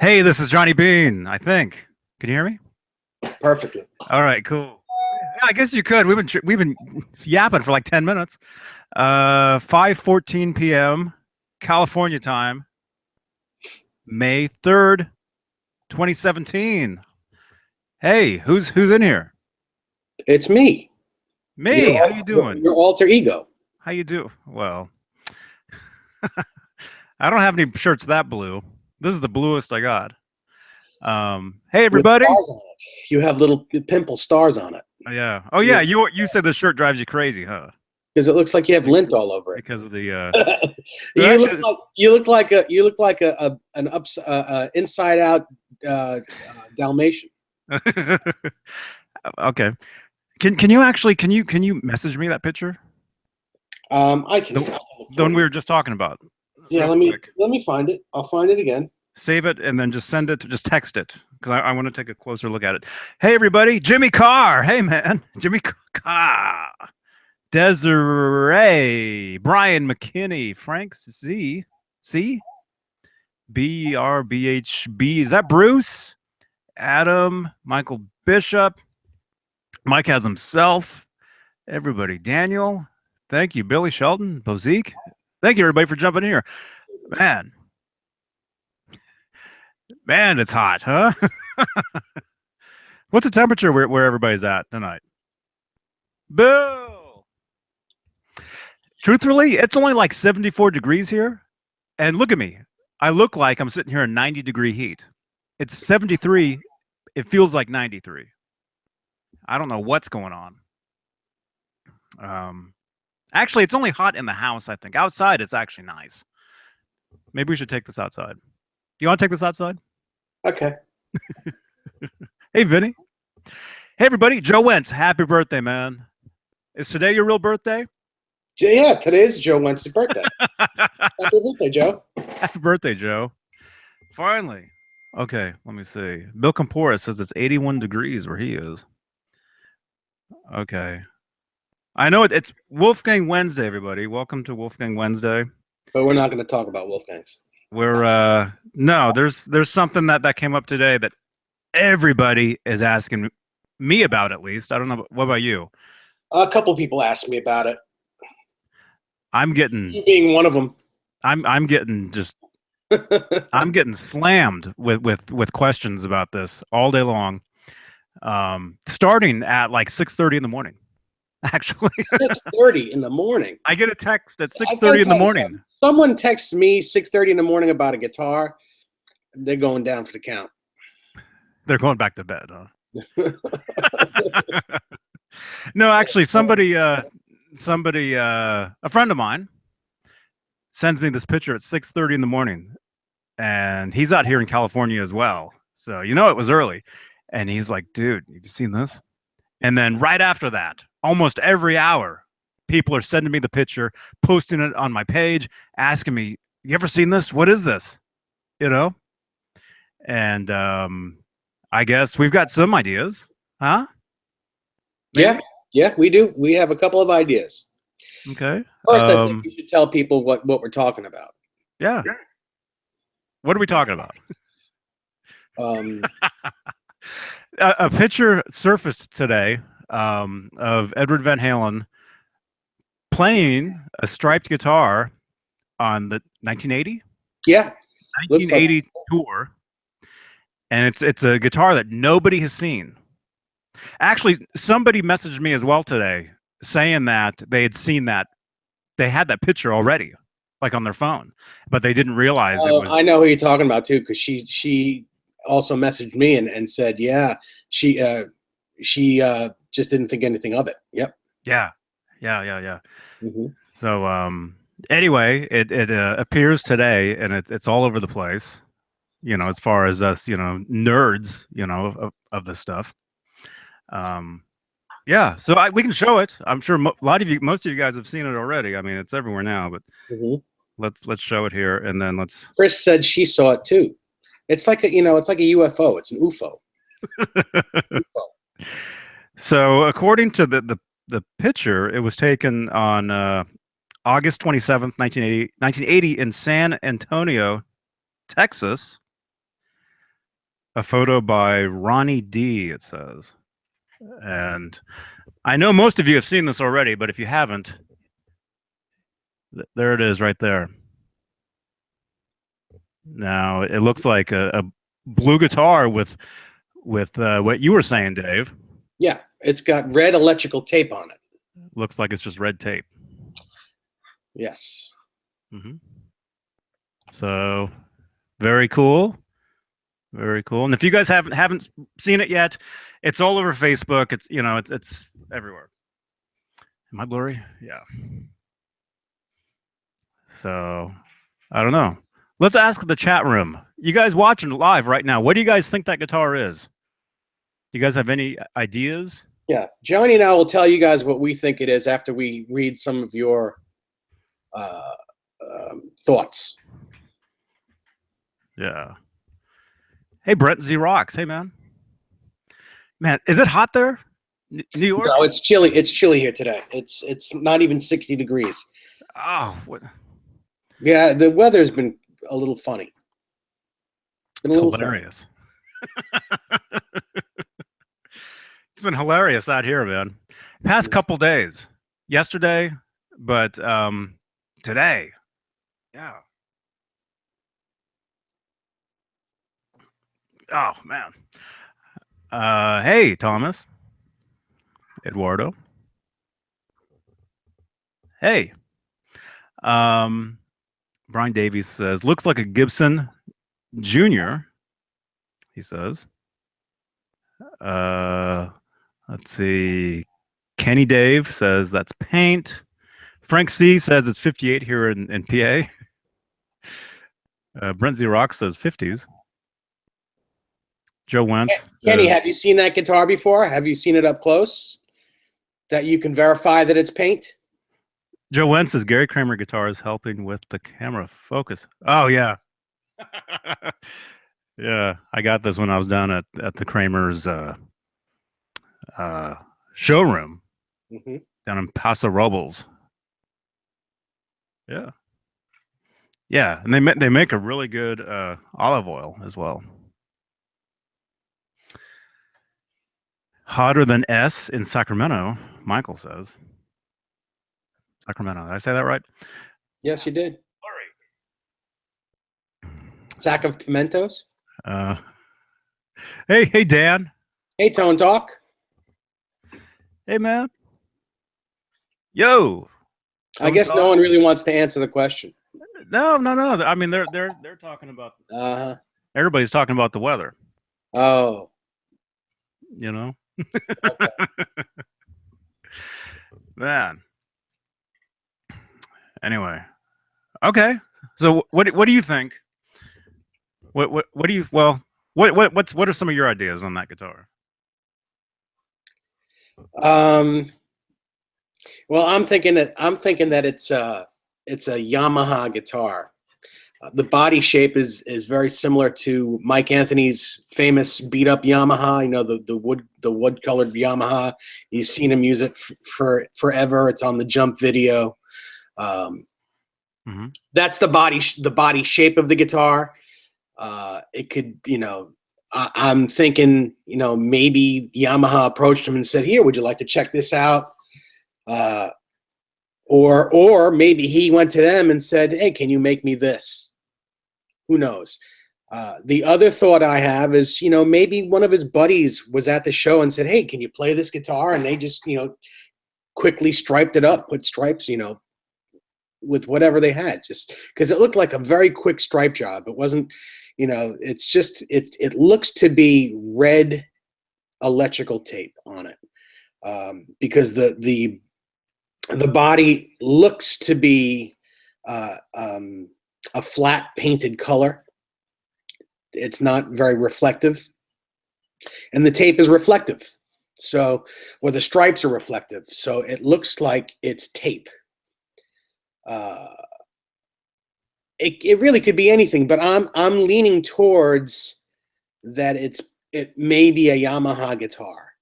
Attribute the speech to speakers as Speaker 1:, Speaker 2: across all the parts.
Speaker 1: Hey, this is Johnny Beane, I think. Can you hear me?
Speaker 2: Perfectly.
Speaker 1: All right, cool. Yeah, I guess you could. We've been yapping for like 10 minutes. 5:14 p.m. California time, May 3rd, 2017. Hey, who's in here?
Speaker 2: It's me.
Speaker 1: Me. How you doing?
Speaker 2: Your alter ego.
Speaker 1: How you do? Well, I don't have any shirts that blue. This is the bluest I got. Hey
Speaker 2: With
Speaker 1: everybody.
Speaker 2: stars on it. You have little pimple stars on it.
Speaker 1: Yeah. Oh yeah, you said the shirt drives you crazy, huh?
Speaker 2: Because it looks like you have lint all over it.
Speaker 1: Because of the
Speaker 2: you look like an inside out Dalmatian.
Speaker 1: Okay. Can you message me that picture?
Speaker 2: I can.
Speaker 1: The one we were just talking about.
Speaker 2: Yeah, let me find it. I'll find it again.
Speaker 1: Save it and then just send it. Just text it because I want to take a closer look at it. Hey everybody, Jimmy Carr. Hey man, Jimmy Carr. Desiree, Brian McKinney, Frank Z, BRBHB. Is that Bruce? Adam, Michael Bishop. Mike has himself. Everybody, Daniel. Thank you, Billy Shelton, Bozique. Thank you, everybody, for jumping in here. Man, it's hot, huh? What's the temperature where everybody's at tonight? Boo! Truthfully, it's only like 74 degrees here. And look at me. I look like I'm sitting here in 90-degree heat. It's 73. It feels like 93. I don't know what's going on. Actually, it's only hot in the house, I think. Outside, it's actually nice. Maybe we should take this outside. Do you want to take this outside?
Speaker 2: Okay.
Speaker 1: Hey, Vinny. Hey, everybody. Joe Wentz, happy birthday, man. Is today your real birthday?
Speaker 2: Yeah, today is Joe Wentz's birthday. Happy birthday, Joe.
Speaker 1: Happy birthday, Joe. Finally. Okay, let me see. Bill Campora says it's 81 degrees where he is. Okay. I know it's Wolfgang Wednesday, everybody. Welcome to Wolfgang Wednesday.
Speaker 2: But we're not going to talk about Wolfgangs.
Speaker 1: We're no, there's something that came up today that everybody is asking me about, at least. I don't know. What about you?
Speaker 2: A couple people asked me about it. You being one of them.
Speaker 1: I'm getting just I'm getting slammed with questions about this all day long. Starting at like 6:30 in the morning. Actually,
Speaker 2: 6:30 in the morning.
Speaker 1: I get a text at 6:30 in the morning.
Speaker 2: Someone texts me 6:30 in the morning about a guitar. They're going down for the count.
Speaker 1: They're going back to bed, huh? No, actually, somebody, a friend of mine, sends me this picture at 6:30 in the morning, and he's out here in California as well. So it was early, and he's like, "Dude, have you seen this?" And then right after that, almost every hour, people are sending me the picture, posting it on my page, asking me, "You ever seen this? What is this?" And I guess we've got some ideas, huh?
Speaker 2: Maybe? Yeah, we do. We have a couple of ideas.
Speaker 1: Okay.
Speaker 2: First, I think you should tell people what we're talking about.
Speaker 1: Yeah. What are we talking about? A picture surfaced today of Eddie Van Halen playing a striped guitar on the 1980.
Speaker 2: Yeah.
Speaker 1: 1980 tour, and it's a guitar that nobody has seen. Actually, somebody messaged me as well today saying that they had seen that they had that picture already, like on their phone, but they didn't realize it was.
Speaker 2: I know who you're talking about too, because she also messaged me and said, yeah, she just didn't think anything of it. Yep.
Speaker 1: Yeah. Mm-hmm. So anyway, it appears today, and it's all over the place. As far as us, nerds, of this stuff. Yeah, so we can show it. I'm sure most of you guys have seen it already. I mean, it's everywhere now, but let's show it here, and then let's.
Speaker 2: Chris said she saw it too. It's like it's like a UFO. It's an UFO.
Speaker 1: So, according to the picture, it was taken on August 27th, 1980 in San Antonio, Texas. A photo by Ronnie D, it says. And I know most of you have seen this already, but if you haven't, there it is right there. Now, it looks like a blue guitar with what you were saying, Dave.
Speaker 2: Yeah, it's got red electrical tape on it.
Speaker 1: Looks like it's just red tape.
Speaker 2: Yes.
Speaker 1: Mm-hmm. So, very cool. Very cool. And if you guys haven't seen it yet, it's all over Facebook. It's it's everywhere. Am I blurry? Yeah. So, I don't know. Let's ask the chat room. You guys watching live right now, what do you guys think that guitar is? Do you guys have any ideas?
Speaker 2: Yeah, Johnny and I will tell you guys what we think it is after we read some of your thoughts.
Speaker 1: Yeah. Hey, Brett Z Rocks. Hey, man. Man, is it hot there? New York?
Speaker 2: No, it's chilly. It's chilly here today. It's not even 60 degrees.
Speaker 1: Oh, what?
Speaker 2: Yeah, the weather's been a little funny.
Speaker 1: It's hilarious. It's been hilarious out here, man. Past couple days. Yesterday, but today. Yeah. Oh, man. Hey, Thomas. Eduardo. Hey. Brian Davies says, looks like a Gibson Junior, he says. Let's see. Kenny Dave says that's paint. Frank C says it's 58 here in PA. Brent Z Rock says 50s. Joe Wentz.
Speaker 2: Kenny, have you seen that guitar before? Have you seen it up close? That you can verify that it's paint?
Speaker 1: Joe Wentz says Gary Kramer guitars helping with the camera focus. Oh, yeah. Yeah, I got this when I was down at the Kramer's showroom down in Paso Robles. Yeah. Yeah, and they make a really good olive oil as well. Hotter than S in Sacramento, Michael says. Sacramento. Did I say that right?
Speaker 2: Yes, you did. Sack of pimentos.
Speaker 1: Hey, Dan.
Speaker 2: Hey, Tone Talk.
Speaker 1: Hey, man. Yo.
Speaker 2: I guess no one really wants to answer the question.
Speaker 1: No. I mean, they're talking about. Everybody's talking about the weather.
Speaker 2: Oh.
Speaker 1: You know. Okay. Man. Anyway. Okay. So what do you think? What do you what are some of your ideas on that guitar?
Speaker 2: Well, I'm thinking that it's a Yamaha guitar. The body shape is very similar to Mike Anthony's famous beat up Yamaha. You know, the wood colored Yamaha. You've seen him use it for forever. It's on the Jump video. That's the body shape of the guitar. It could, I'm thinking, maybe Yamaha approached him and said, "Here, would you like to check this out?" Or maybe he went to them and said, "Hey, can you make me this?" Who knows? The other thought I have is, maybe one of his buddies was at the show and said, "Hey, can you play this guitar?" And they just, quickly striped it up, put stripes, with whatever they had, just because it looked like a very quick stripe job. It wasn't, it's just, it looks to be red electrical tape on it, because the body looks to be a flat painted color. It's not very reflective, and the tape is reflective. So, or the stripes are reflective. So it looks like it's tape. It really could be anything, but I'm leaning towards that it may be a Yamaha guitar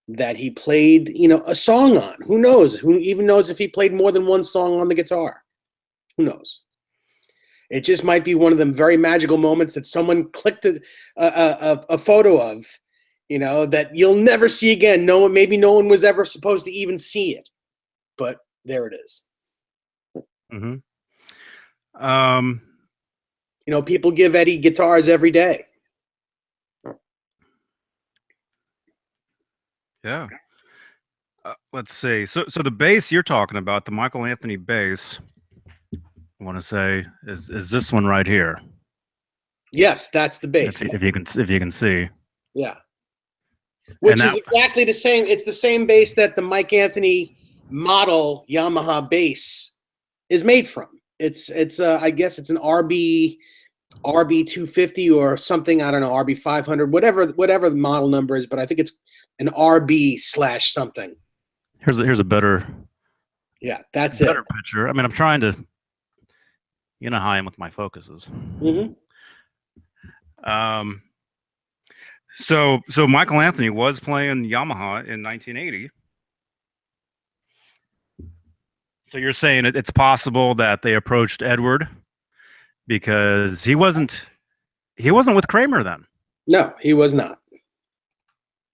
Speaker 2: that he played, a song on. Who knows? Who even knows if he played more than one song on the guitar? Who knows? It just might be one of them very magical moments that someone clicked a photo of, you know, that you'll never see again. Maybe no one was ever supposed to even see it, but there it is.
Speaker 1: Mm-hmm.
Speaker 2: You know, people give Eddie guitars every day.
Speaker 1: Yeah. Let's see. So the bass you're talking about, the Michael Anthony bass, I want to say is this one right here.
Speaker 2: Yes, that's the bass.
Speaker 1: If you can see.
Speaker 2: Yeah. Which
Speaker 1: And
Speaker 2: is exactly the same. It's the same bass that the Mike Anthony model Yamaha bass is made from. It's I guess it's an RB 250 or something. I don't know, RB 500, whatever the model number is, but I think it's an RB / something.
Speaker 1: here's a better.
Speaker 2: Yeah, that's
Speaker 1: better
Speaker 2: it.
Speaker 1: picture. I mean, I'm trying to, you know how I am with my focuses.
Speaker 2: Mm-hmm.
Speaker 1: So Michael Anthony was playing Yamaha in 1980. So you're saying it's possible that they approached Edward because he wasn't with Kramer then.
Speaker 2: No, he was not.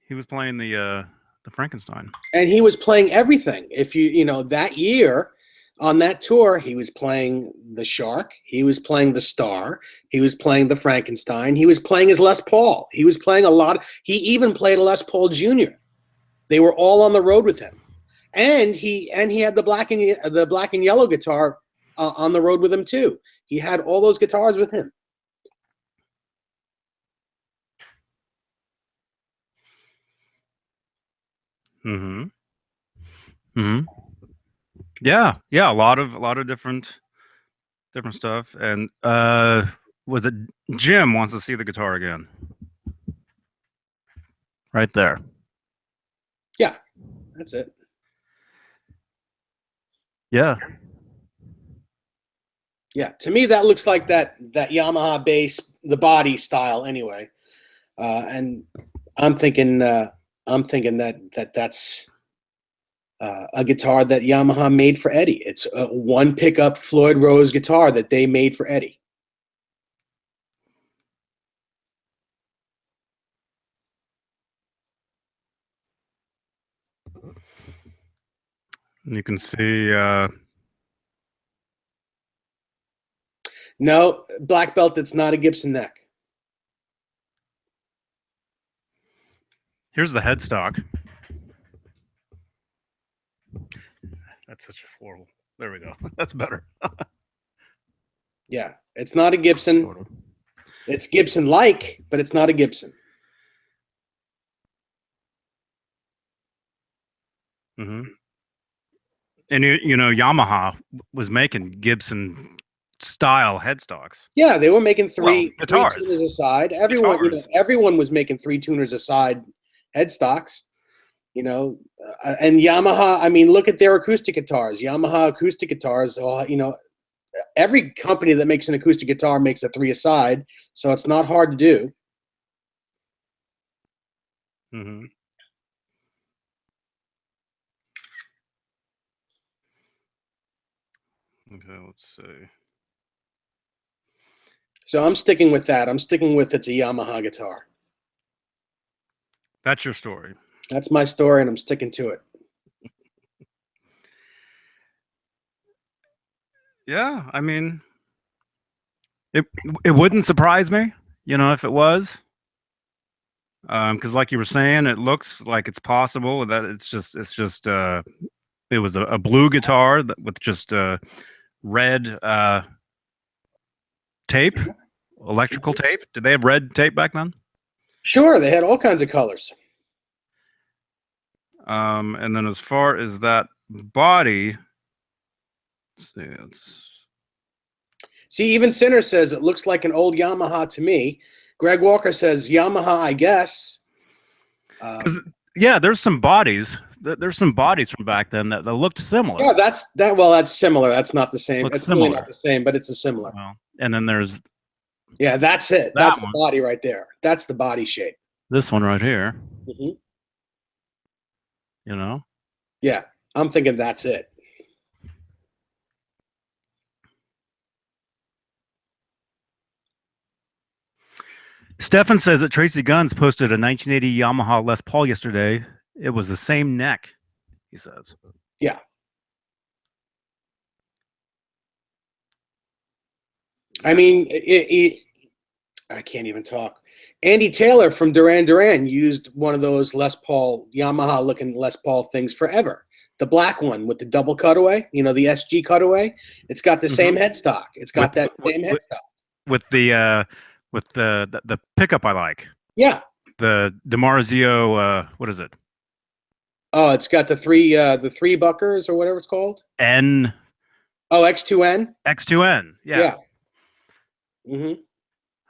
Speaker 1: He was playing the Frankenstein.
Speaker 2: And he was playing everything. If you know, that year on that tour, he was playing the Shark, he was playing the Star, he was playing the Frankenstein, he was playing his Les Paul. He was playing a lot. He even played a Les Paul Jr. They were all on the road with him. And he had the black and yellow guitar on the road with him too. He had all those guitars with him.
Speaker 1: Mm-hmm. Mm-hmm. Yeah. A lot of different stuff. And was it Jim wants to see the guitar again? Right there.
Speaker 2: Yeah, that's it.
Speaker 1: Yeah.
Speaker 2: Yeah, to me that looks like that Yamaha bass, the body style anyway. And I'm thinking that's a guitar that Yamaha made for Eddie. It's a one pickup Floyd Rose guitar that they made for Eddie.
Speaker 1: You can see
Speaker 2: no, black belt, it's not a Gibson neck.
Speaker 1: here's the headstock. That's such a horrible. There we go. That's better.
Speaker 2: Yeah, it's not a Gibson. It's Gibson-like, but it's not a Gibson.
Speaker 1: Mm-hmm. And you know, Yamaha was making Gibson style headstocks.
Speaker 2: Yeah, they were making three
Speaker 1: guitars.
Speaker 2: 3 tuners aside. Everyone was making 3 tuners aside headstocks. You know, and Yamaha. I mean, look at their acoustic guitars. Yamaha acoustic guitars. You know, every company that makes an acoustic guitar makes a 3 aside, so it's not hard to do.
Speaker 1: Mm-hmm. Okay, let's see.
Speaker 2: So I'm sticking with that. I'm sticking with it's a Yamaha guitar.
Speaker 1: That's your story.
Speaker 2: That's my story, and I'm sticking to it.
Speaker 1: Yeah, I mean, it wouldn't surprise me, you know, if it was, because like you were saying, it looks like it's possible that it's just it was a blue guitar with just red tape, electrical tape. Did they have red tape back then?
Speaker 2: Sure, they had all kinds of colors.
Speaker 1: And then as far as that body,
Speaker 2: See, even Sinner says it looks like an old Yamaha to me. Greg Walker says Yamaha, I guess.
Speaker 1: Yeah, there's some bodies. There's some bodies from back then that looked similar.
Speaker 2: Yeah, that's similar. That's not the same.
Speaker 1: Looks
Speaker 2: it's
Speaker 1: similar.
Speaker 2: really not the same, but it's a similar.
Speaker 1: Well, and then there's
Speaker 2: yeah, that's it. That's the body right there. That's the body shape.
Speaker 1: This one right here.
Speaker 2: Mm-hmm.
Speaker 1: You know?
Speaker 2: Yeah, I'm thinking that's it.
Speaker 1: Stefan says that Tracy Guns posted a 1980 Yamaha Les Paul yesterday. It was the same neck, he says.
Speaker 2: Yeah. I mean, I can't even talk. Andy Taylor from Duran Duran used one of those Les Paul, Yamaha looking Les Paul things forever. The black one with the double cutaway, you know, the SG cutaway. It's got the same headstock. It's got that same headstock.
Speaker 1: With the pickup I like.
Speaker 2: Yeah.
Speaker 1: The DiMarzio, what is it?
Speaker 2: Oh, it's got the three buckers or whatever it's called.
Speaker 1: N.
Speaker 2: Oh, X2N.
Speaker 1: X2N. Yeah.
Speaker 2: Mm-hmm.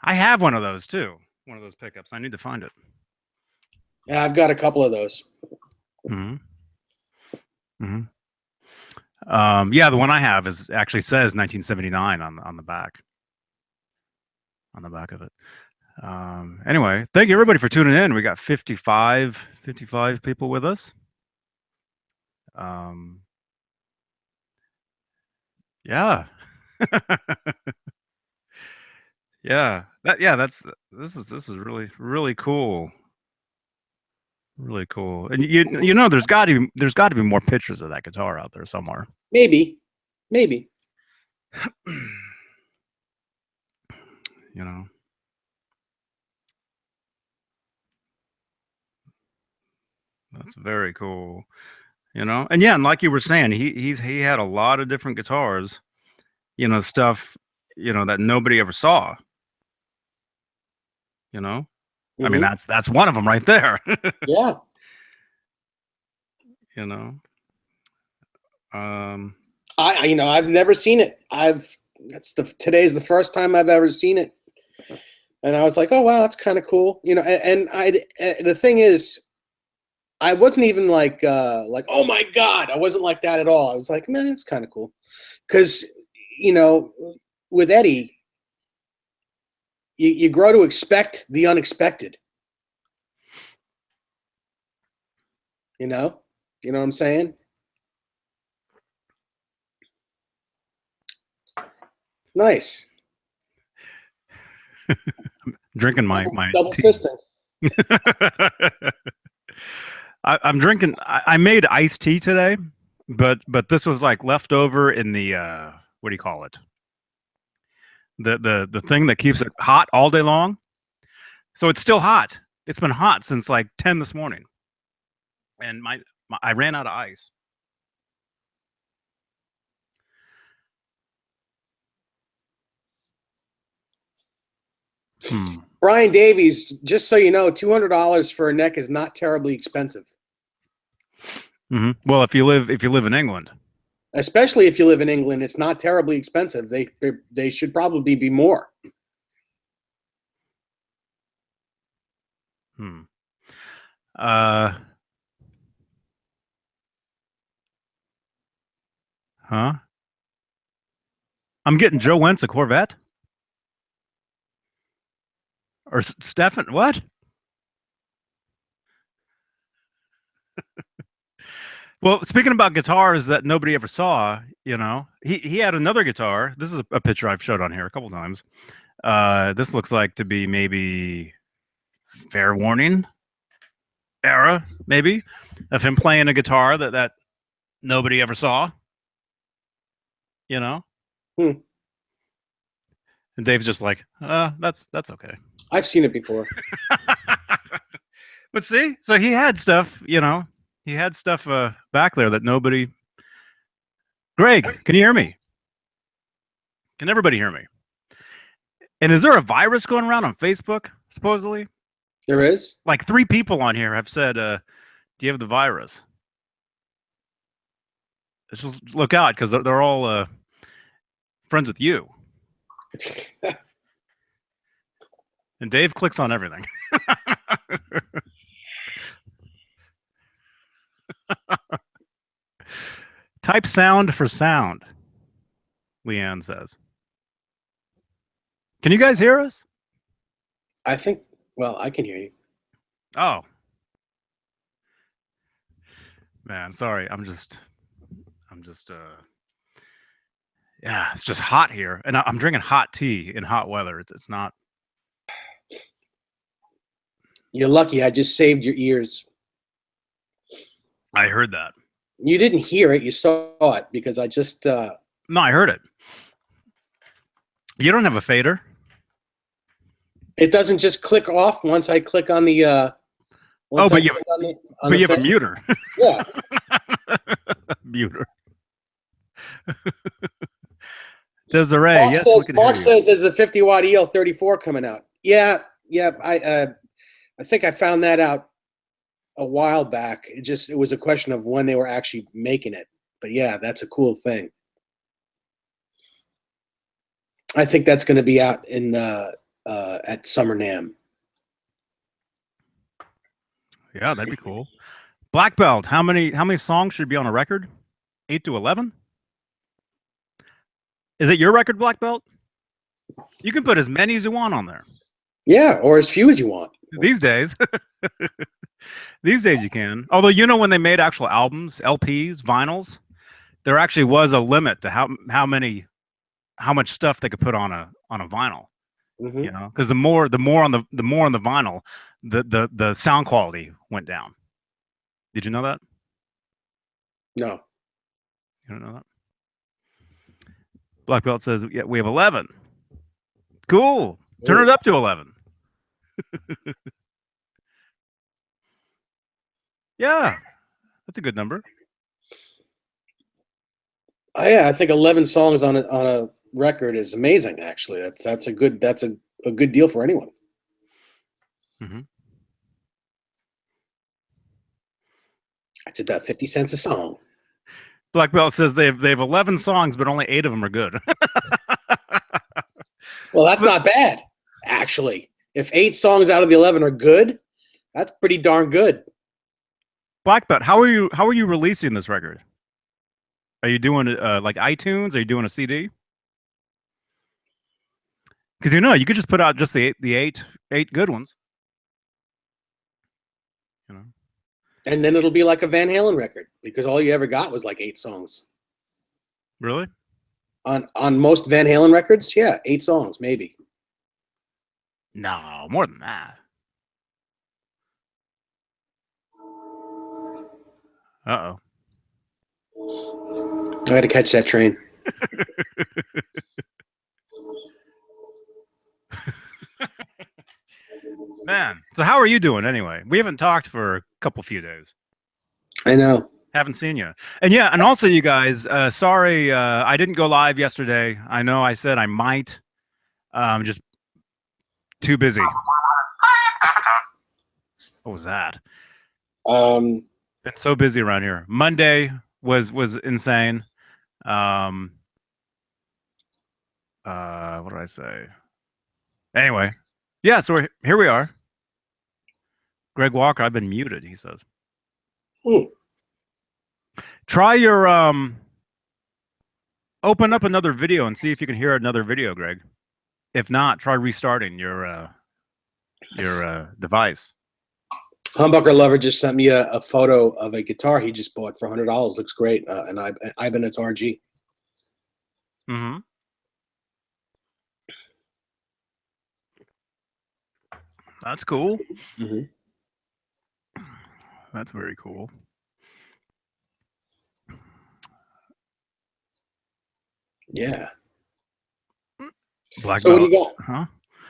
Speaker 1: I have one of those too. One of those pickups. I need to find it.
Speaker 2: Yeah, I've got a couple of those.
Speaker 1: Mm-hmm. Mm-hmm. Yeah, the one I have is actually says 1979 on the back. On the back of it. Anyway, thank you everybody for tuning in. We got 55 people with us. Yeah. Yeah. This is really cool. Really cool. And you know there's got to be more pictures of that guitar out there somewhere.
Speaker 2: Maybe.
Speaker 1: You know. That's very cool. You know. And yeah, and like you were saying, he had a lot of different guitars, you know, stuff, you know, that nobody ever saw. You know? I mean, that's one of them right there.
Speaker 2: Yeah.
Speaker 1: You know.
Speaker 2: I've never seen it. Today's the first time I've ever seen it. And I was like, oh wow, that's kind of cool. You know, and the thing is, I wasn't even like oh my God, I wasn't like that at all. I was like, man, it's kind of cool. Cause, you know, with Eddie, you grow to expect the unexpected. You know what I'm saying? Nice.
Speaker 1: Drinking my
Speaker 2: double
Speaker 1: tea.
Speaker 2: fisting.
Speaker 1: I'm drinking. I made iced tea today, but this was like leftover in the what do you call it? The thing that keeps it hot all day long. So it's still hot. It's been hot since like 10 this morning, and I ran out of ice.
Speaker 2: Brian Davies, just so you know, $200 for a neck is not terribly expensive.
Speaker 1: Mm-hmm. Well, if you live in England,
Speaker 2: especially if you live in England, it's not terribly expensive. They should probably be more.
Speaker 1: Huh? I'm getting Joe Wentz a Corvette. Or Stefan, what? Well, speaking about guitars that nobody ever saw, you know, he had another guitar. This is a picture I've showed on here a couple times. This looks like to be maybe Fair Warning era, maybe, of him playing a guitar that nobody ever saw. You know? And Dave's just like, that's okay.
Speaker 2: I've seen it before.
Speaker 1: But see, so he had stuff, you know, he had stuff back there that nobody. Greg, can you hear me? Can everybody hear me? And is there a virus going around on Facebook, supposedly?
Speaker 2: There is?
Speaker 1: Like 3 people on here have said, do you have the virus? Just look out, because they're all friends with you. And Dave clicks on everything. Type sound for sound, Leanne says. Can you guys hear us?
Speaker 2: I think, well, I can hear you.
Speaker 1: Oh. Man, sorry. I'm just yeah, it's just hot here. And I'm drinking hot tea in hot weather. It's not
Speaker 2: You're lucky. I just saved your ears.
Speaker 1: I heard that.
Speaker 2: You didn't hear it. You saw it because I just.
Speaker 1: No, I heard it. You don't have a fader.
Speaker 2: It doesn't just click off once I click on the.
Speaker 1: But you have a muter.
Speaker 2: Yeah.
Speaker 1: Muter. Desiree,
Speaker 2: Mark says there's a 50-watt EL34 coming out. Yeah. I think I found that out a while back. It was a question of when they were actually making it. But yeah, that's a cool thing. I think that's going to be out in at Summer NAMM.
Speaker 1: Yeah, that'd be cool. Black belt. How many songs should be on a record? 8 to 11. Is it your record, black belt? You can put as many as you want on there.
Speaker 2: Yeah, or as few as you want.
Speaker 1: These days. These days you can. Although, when they made actual albums, LPs, vinyls, there actually was a limit to how much stuff they could put on a vinyl.
Speaker 2: Mm-hmm.
Speaker 1: Because the more on the vinyl, the sound quality went down. Did you know that?
Speaker 2: No.
Speaker 1: You don't know that? Black belt says, yeah, we have 11. Cool. Turn it up to 11. Yeah, that's a good number.
Speaker 2: Yeah, I think 11 songs on a record is amazing. Actually, that's a good deal for anyone.
Speaker 1: Mm-hmm.
Speaker 2: That's about 50 cents a song.
Speaker 1: Black belt says they have 11 songs, but only 8 of them are good.
Speaker 2: Well, that's not bad, actually. If 8 songs out of the 11 are good, that's pretty darn good.
Speaker 1: Black belt, how are you releasing this record? Are you doing like iTunes? Are you doing a CD? Because you could just put out just the eight good ones.
Speaker 2: And then it'll be like a Van Halen record because all you ever got was like 8 songs.
Speaker 1: Really?
Speaker 2: On most Van Halen records, yeah, 8 songs maybe.
Speaker 1: No, more than that. Uh-oh.
Speaker 2: I had to catch that train.
Speaker 1: Man, so how are you doing anyway? We haven't talked for a few days.
Speaker 2: I know.
Speaker 1: Haven't seen you. And yeah, and also you guys, sorry, I didn't go live yesterday. I know I said I might. Just too busy. What was that? Been so busy around here. Monday was insane. What did I say? Anyway, yeah, so here we are. Greg Walker, I've been muted, he says. Try your open up another video and see if you can hear another video, Greg. If not, try restarting your device.
Speaker 2: Humbucker Lover just sent me a photo of a guitar he just bought for $100. Looks great, and Ibanez RG.
Speaker 1: Mm-hmm. That's cool.
Speaker 2: Mm-hmm.
Speaker 1: That's very cool.
Speaker 2: Yeah.
Speaker 1: Black
Speaker 2: so
Speaker 1: belt.
Speaker 2: What do you got?
Speaker 1: Huh?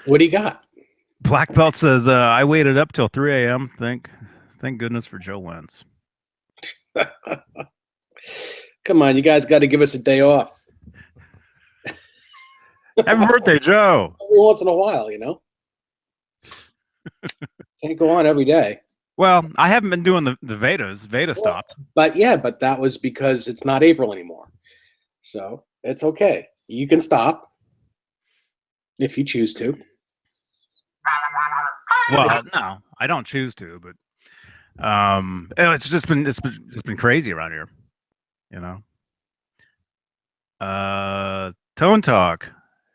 Speaker 2: What do you got?
Speaker 1: Black belt says, I waited up till 3 a.m. Thank goodness for Joe Wentz.
Speaker 2: Come on, you guys got to give us a day off.
Speaker 1: Happy birthday, Joe.
Speaker 2: Every once in a while, Can't go on every day.
Speaker 1: Well, I haven't been doing the Vedas. Veda stopped.
Speaker 2: But that was because it's not April anymore. So it's okay. You can stop if you choose to.
Speaker 1: Well, no, I don't choose to, but it's just been crazy around here, Tone Talk,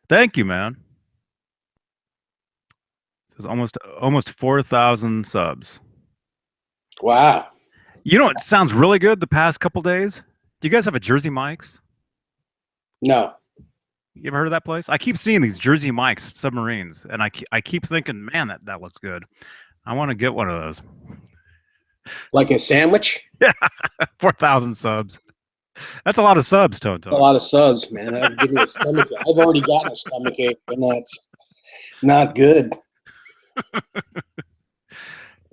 Speaker 1: thank you, man. It says almost 4,000 subs.
Speaker 2: Wow.
Speaker 1: It sounds really good the past couple days. Do you guys have a Jersey Mike's?
Speaker 2: No.
Speaker 1: You ever heard of that place? I keep seeing these Jersey Mike's submarines, and I keep thinking, man, that looks good. I want to get one of those.
Speaker 2: Like a sandwich?
Speaker 1: 4,000 subs. That's a lot of subs, Toto.
Speaker 2: A lot of subs, man. That would give me a stomach ache. I've already gotten a stomach ache, and that's not good.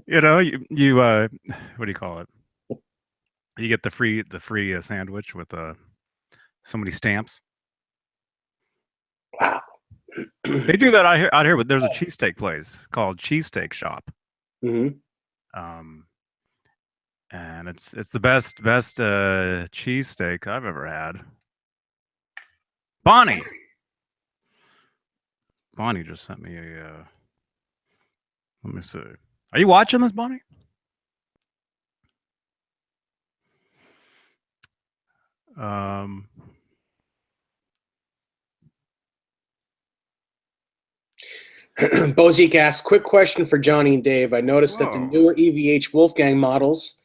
Speaker 1: You know, you what do you call it? You get the free sandwich with so many stamps.
Speaker 2: Wow.
Speaker 1: They do that out here, but there's a cheesesteak place called Cheesesteak Shop.
Speaker 2: Mm-hmm.
Speaker 1: And it's the best cheesesteak I've ever had. Bonnie just sent me a. Let me see. Are you watching this, Bonnie?
Speaker 2: Bozique asks, quick question for Johnny and Dave. I noticed that the newer EVH Wolfgang models,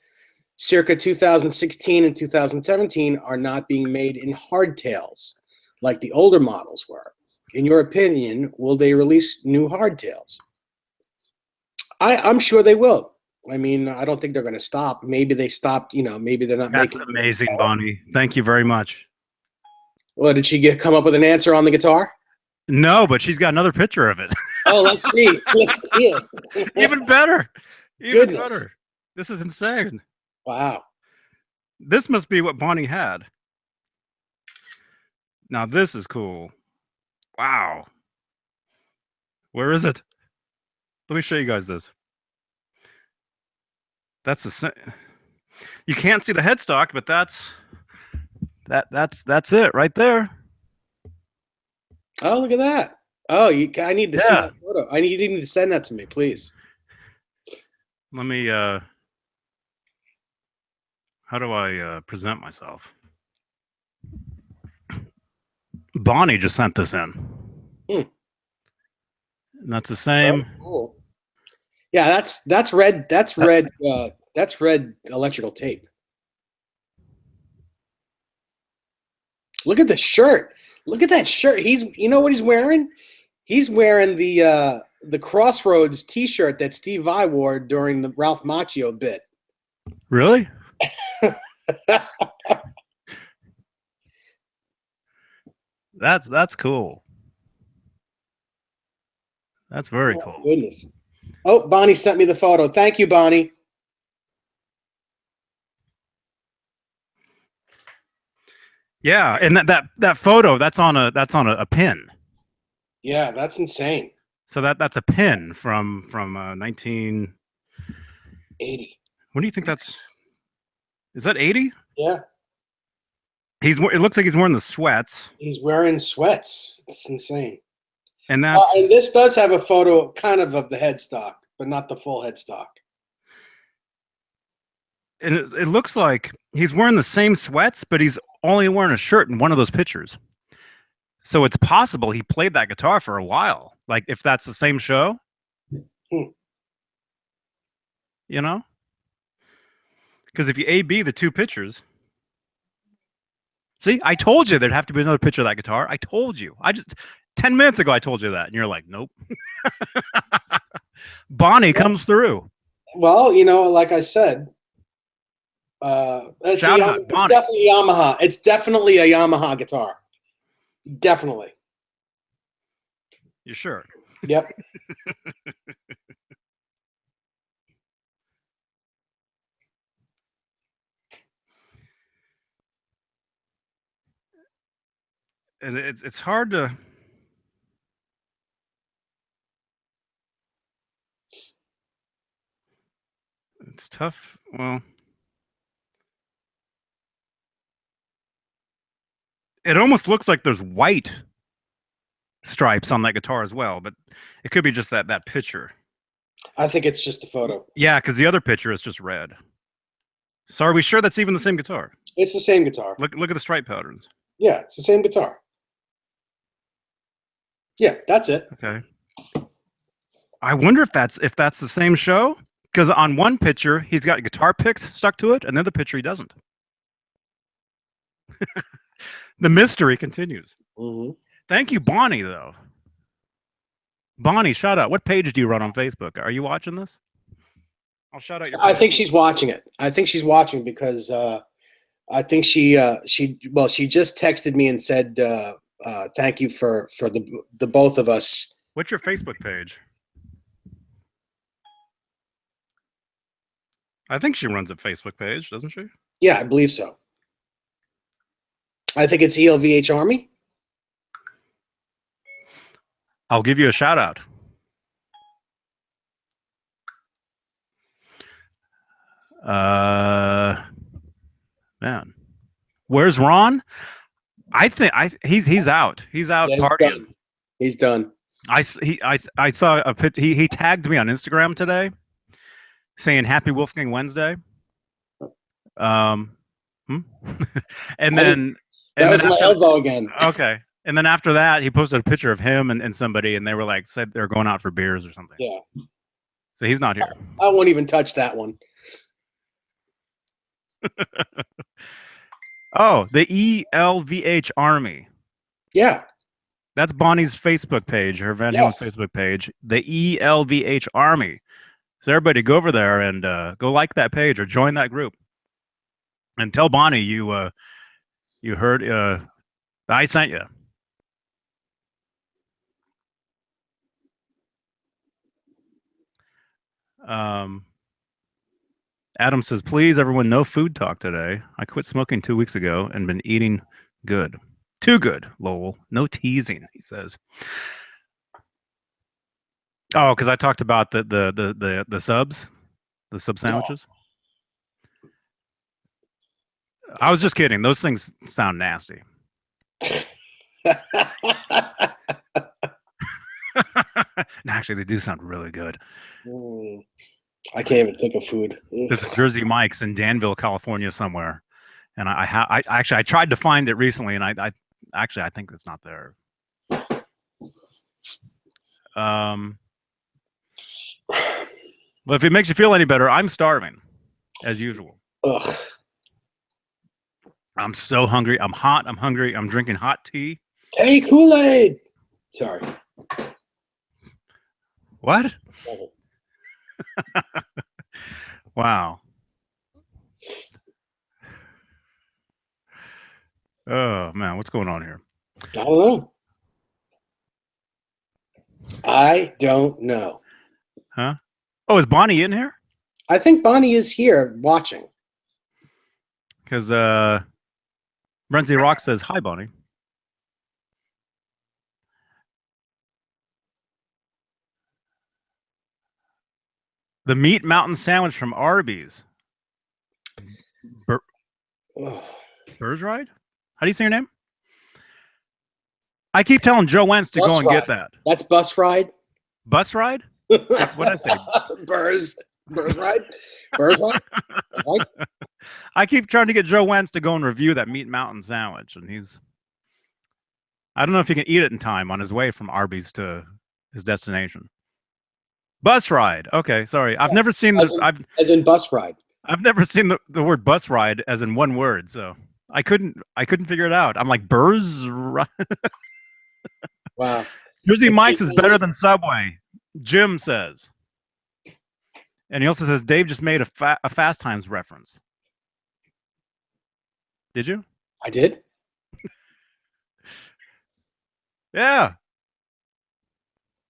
Speaker 2: circa 2016 and 2017, are not being made in hardtails like the older models were. In your opinion, will they release new hardtails? I'm sure they will. I mean, I don't think they're going to stop. Maybe they stopped, you know, maybe they're not making.
Speaker 1: That's amazing, Bonnie. Thank you very much.
Speaker 2: Well, did she come up with an answer on the guitar?
Speaker 1: No, but she's got another picture of it.
Speaker 2: Oh, let's see. Let's see it.
Speaker 1: Even better. Even better. This is insane.
Speaker 2: Wow.
Speaker 1: This must be what Bonnie had. Now this is cool. Wow. Where is it? Let me show you guys this. That's the same. You can't see the headstock, but that's it right there.
Speaker 2: Oh, look at that. Oh, I need to see that photo. You need to send that to me, please.
Speaker 1: Let me how do I present myself? Bonnie just sent this in. And that's the same.
Speaker 2: Oh, cool. Yeah, that's red. That's red. That's red electrical tape. Look at the shirt. Look at that shirt. You know what he's wearing? He's wearing the Crossroads T-shirt that Steve Vai wore during the Ralph Macchio bit.
Speaker 1: Really? That's cool. That's very cool.
Speaker 2: Goodness. Oh, Bonnie sent me the photo. Thank you, Bonnie.
Speaker 1: Yeah, and that photo that's on a pin.
Speaker 2: Yeah, that's insane.
Speaker 1: So that's a pin from 1980. When do you think that's? Is that 80?
Speaker 2: Yeah.
Speaker 1: It looks like he's wearing the sweats.
Speaker 2: He's wearing sweats. It's insane.
Speaker 1: And that's
Speaker 2: and this does have a photo kind of the headstock, but not the full headstock.
Speaker 1: And it looks like he's wearing the same sweats, but he's only wearing a shirt in one of those pictures. So it's possible he played that guitar for a while. Like if that's the same show, you know? Because if you A/B the two pictures, see, I told you there'd have to be another picture of that guitar. I told you. 10 minutes ago I told you that, and you're like, nope. Bonnie comes through.
Speaker 2: Well, you know, like I said, it's definitely Yamaha. It's definitely a Yamaha guitar. Definitely.
Speaker 1: You sure?
Speaker 2: Yep.
Speaker 1: And it's hard to. It's tough. Well, it almost looks like there's white stripes on that guitar as well, but it could be just that picture.
Speaker 2: I think it's just a photo.
Speaker 1: Yeah, because the other picture is just red. So are we sure that's even the same guitar?
Speaker 2: It's the same guitar.
Speaker 1: Look at the stripe patterns.
Speaker 2: Yeah, it's the same guitar. Yeah, that's it.
Speaker 1: Okay. I wonder if that's the same show, because on one picture he's got guitar picks stuck to it, and the other picture he doesn't. The mystery continues.
Speaker 2: Mm-hmm.
Speaker 1: Thank you, Bonnie, though. Bonnie, shout out. What page do you run on Facebook? Are you watching this? I'll shout out your.
Speaker 2: I think she's watching it. I think she's watching because I think she just texted me and said thank you for the both of us.
Speaker 1: What's your Facebook page? I think she runs a Facebook page, doesn't she?
Speaker 2: Yeah, I believe so. I think it's ELVH Army.
Speaker 1: I'll give you a shout out. Man, where's Ron? I think he's out. He's out partying.
Speaker 2: He's done.
Speaker 1: I saw a he tagged me on Instagram today, saying Happy Wolfgang Wednesday. And then
Speaker 2: that was my elbow again.
Speaker 1: Okay. And then after that, he posted a picture of him and somebody, and they were like, said they're going out for beers or something.
Speaker 2: Yeah.
Speaker 1: So he's not here.
Speaker 2: I won't even touch that one.
Speaker 1: Oh, the ELVH Army.
Speaker 2: Yeah.
Speaker 1: That's Bonnie's Facebook page, her Van Halen Facebook page, the ELVH Army. So everybody go over there and go like that page or join that group. And tell Bonnie you heard I sent you. Adam says, please, everyone, no food talk today. I quit smoking 2 weeks ago and been eating good. Too good, Lowell. No teasing, he says. Oh, because I talked about the subs, the sub sandwiches. Yeah. I was just kidding. Those things sound nasty. No, actually, they do sound really good.
Speaker 2: I can't even think of food.
Speaker 1: There's a Jersey Mike's in Danville, California, somewhere, and I actually tried to find it recently, and I think it's not there. But if it makes you feel any better, I'm starving, as usual.
Speaker 2: Ugh.
Speaker 1: I'm so hungry. I'm hot. I'm hungry. I'm drinking hot tea.
Speaker 2: Hey, Kool-Aid. Sorry.
Speaker 1: What? Wow. Oh, man. What's going on here?
Speaker 2: I don't know. I don't know.
Speaker 1: Huh? Oh, is Bonnie in here?
Speaker 2: I think Bonnie is here watching.
Speaker 1: Because Brenzy Rock says, hi, Bonnie. The Meat Mountain Sandwich from Arby's. Burrs Ride? How do you say your name? I keep telling Joe Wentz to go and get that.
Speaker 2: That's Bus Ride?
Speaker 1: Bus Ride? What did I say?
Speaker 2: Burrs Ride? Burrs Ride?
Speaker 1: I keep trying to get Joe Wentz to go and review that Meat Mountain Sandwich, and I don't know if he can eat it in time on his way from Arby's to his destination. Bus ride. Okay, sorry. I've never seen this.
Speaker 2: As in bus ride.
Speaker 1: I've never seen the word bus ride as in one word, so I couldn't figure it out. I'm like, Burrs Ride.
Speaker 2: Wow.
Speaker 1: Jersey Mike's is better than Subway, Jim says. And he also says Dave just made a Fast Times reference. Did you?
Speaker 2: I did.
Speaker 1: Yeah.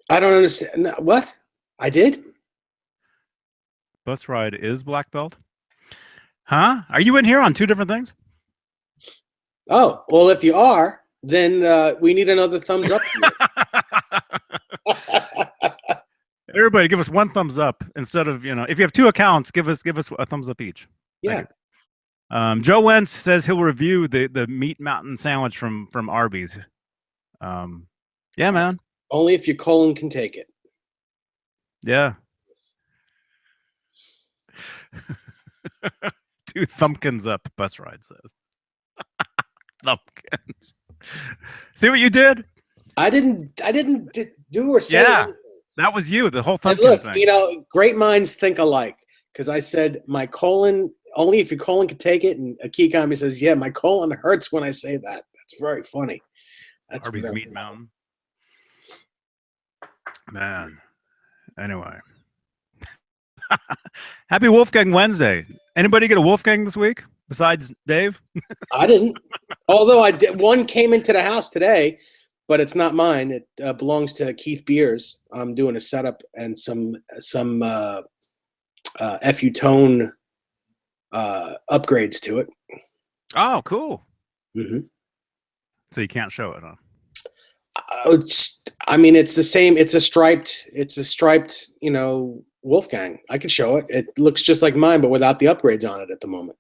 Speaker 2: I don't understand. What? I did?
Speaker 1: Bus ride is black belt? Huh? Are you in here on two different things?
Speaker 2: Oh, well, if you are, then we need another thumbs up.
Speaker 1: Everybody give us one thumbs up instead of, if you have two accounts, give us a thumbs up each.
Speaker 2: Yeah.
Speaker 1: Joe Wentz says he'll review the Meat Mountain Sandwich from Arby's. Yeah, man.
Speaker 2: Only if your colon can take it.
Speaker 1: Yeah. Two thumbkins up, Bus Ride says. Thumbkins. See what you did? I didn't
Speaker 2: do or say anything.
Speaker 1: That was you, the whole thumbkin thing.
Speaker 2: Look, great minds think alike. Because I said my colon, only if your colon can take it, and Akikami says, yeah, my colon hurts when I say that. That's very funny. That's
Speaker 1: Arby's Meat Mountain. Man. Anyway. Happy Wolfgang Wednesday. Anybody get a Wolfgang this week besides Dave?
Speaker 2: I didn't. Although I did, one came into the house today, but it's not mine. It belongs to Keith Beers. I'm doing a setup and some FU tone upgrades to it.
Speaker 1: Oh, cool.
Speaker 2: Mm-hmm.
Speaker 1: So you can't show it, huh?
Speaker 2: It's the same. It's a striped, Wolfgang. I could show it. It looks just like mine, but without the upgrades on it at the moment.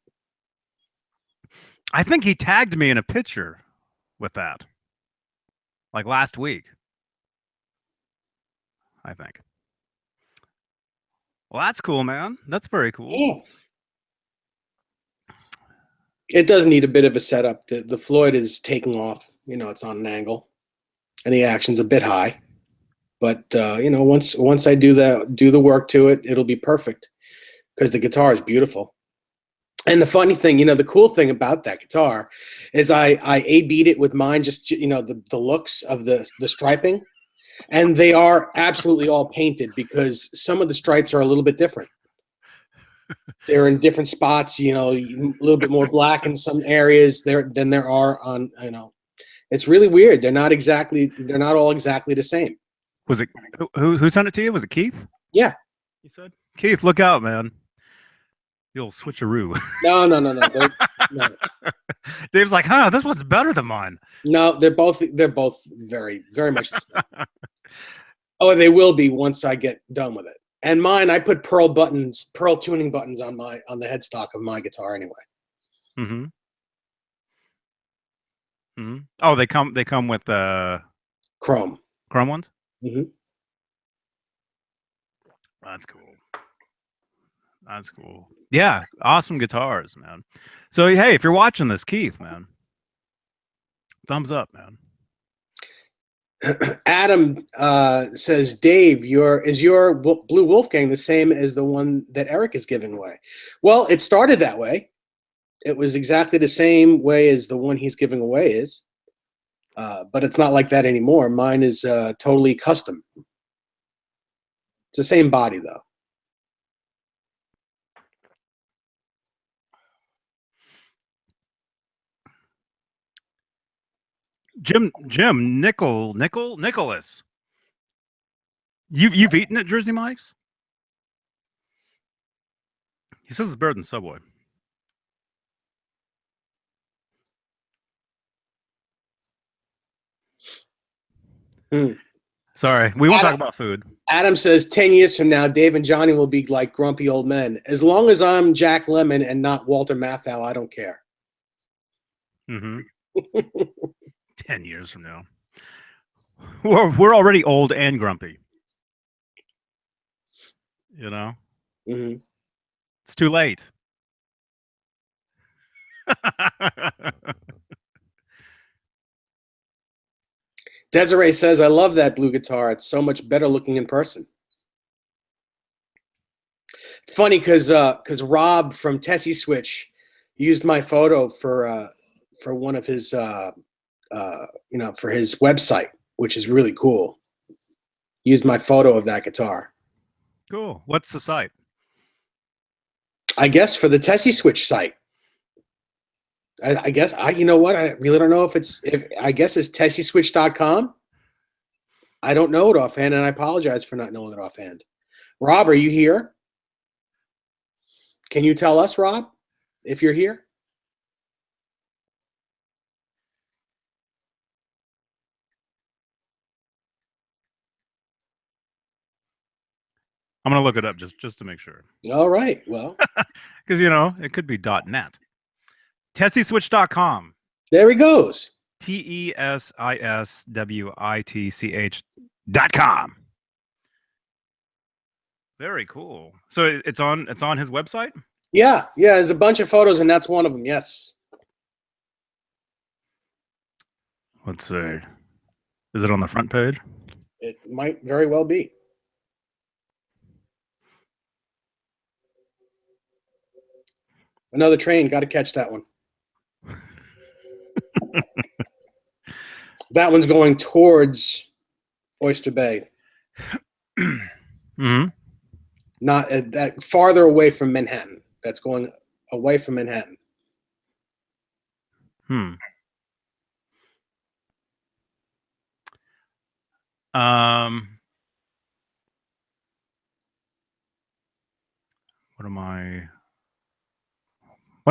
Speaker 1: I think he tagged me in a picture with that, like last week. I think. Well, that's cool, man. That's very cool.
Speaker 2: Yeah. It does need a bit of a setup. The Floyd is taking off. It's on an angle, and the action's a bit high. But once I do the work to it, it'll be perfect because the guitar is beautiful. And the funny thing, the cool thing about that guitar is I A-beat it with mine, just the looks of the striping, and they are absolutely all painted because some of the stripes are a little bit different. They're in different spots, a little bit more black in some areas than there are on, it's really weird. They're not all exactly the same.
Speaker 1: Was it who sent it to you? Was it Keith?
Speaker 2: Yeah.
Speaker 1: He said, Keith, look out, man. You'll switcheroo.
Speaker 2: No. No.
Speaker 1: Dave's like, this one's better than mine.
Speaker 2: No, they're both very, very much the same. Oh, they will be once I get done with it. And mine, I put pearl tuning buttons on the headstock of my guitar anyway.
Speaker 1: Mm-hmm. Mm-hmm. Oh, they come with
Speaker 2: chrome
Speaker 1: ones.
Speaker 2: Mm-hmm.
Speaker 1: That's cool. That's cool. Yeah, awesome guitars, man. So hey, if you're watching this, Keith, man, thumbs up, man.
Speaker 2: Adam says, Dave, is your Blue Wolfgang the same as the one that Eric is giving away? Well, it started that way. It was exactly the same way as the one he's giving away is, but it's not like that anymore. Mine is totally custom. It's the same body, though.
Speaker 1: Jim Nicholas. You've eaten at Jersey Mike's? He says it's better than Subway. Sorry, we won't talk about food.
Speaker 2: Adam says 10 years from now, Dave and Johnny will be like grumpy old men. As long as I'm Jack Lemmon and not Walter Matthau, I don't care.
Speaker 1: Mm-hmm. 10 years from now. We're already old and grumpy.
Speaker 2: Mm-hmm.
Speaker 1: It's too late.
Speaker 2: Desiree says, I love that blue guitar. It's so much better looking in person. It's funny because Rob from Tessie Switch used my photo for one of his for his website, which is really cool. Used my photo of that guitar.
Speaker 1: Cool. What's the site?
Speaker 2: I guess for the Tessie Switch site. I guess you know what? I really don't know if I guess it's tessieswitch.com. I don't know it offhand, and I apologize for not knowing it offhand. Rob, are you here? Can you tell us, Rob, if you're here?
Speaker 1: I'm gonna look it up just to make sure.
Speaker 2: All right. Well,
Speaker 1: because it could be .net. Tessieswitch.com.
Speaker 2: There he goes.
Speaker 1: TESISWITCH.com. Very cool. So it's on his website?
Speaker 2: Yeah. There's a bunch of photos, and that's one of them. Yes.
Speaker 1: Let's see. Is it on the front page?
Speaker 2: It might very well be. Another train. Got to catch that one. That one's going towards Oyster Bay.
Speaker 1: Mm-hmm.
Speaker 2: not that farther away from Manhattan. That's going away from Manhattan.
Speaker 1: What am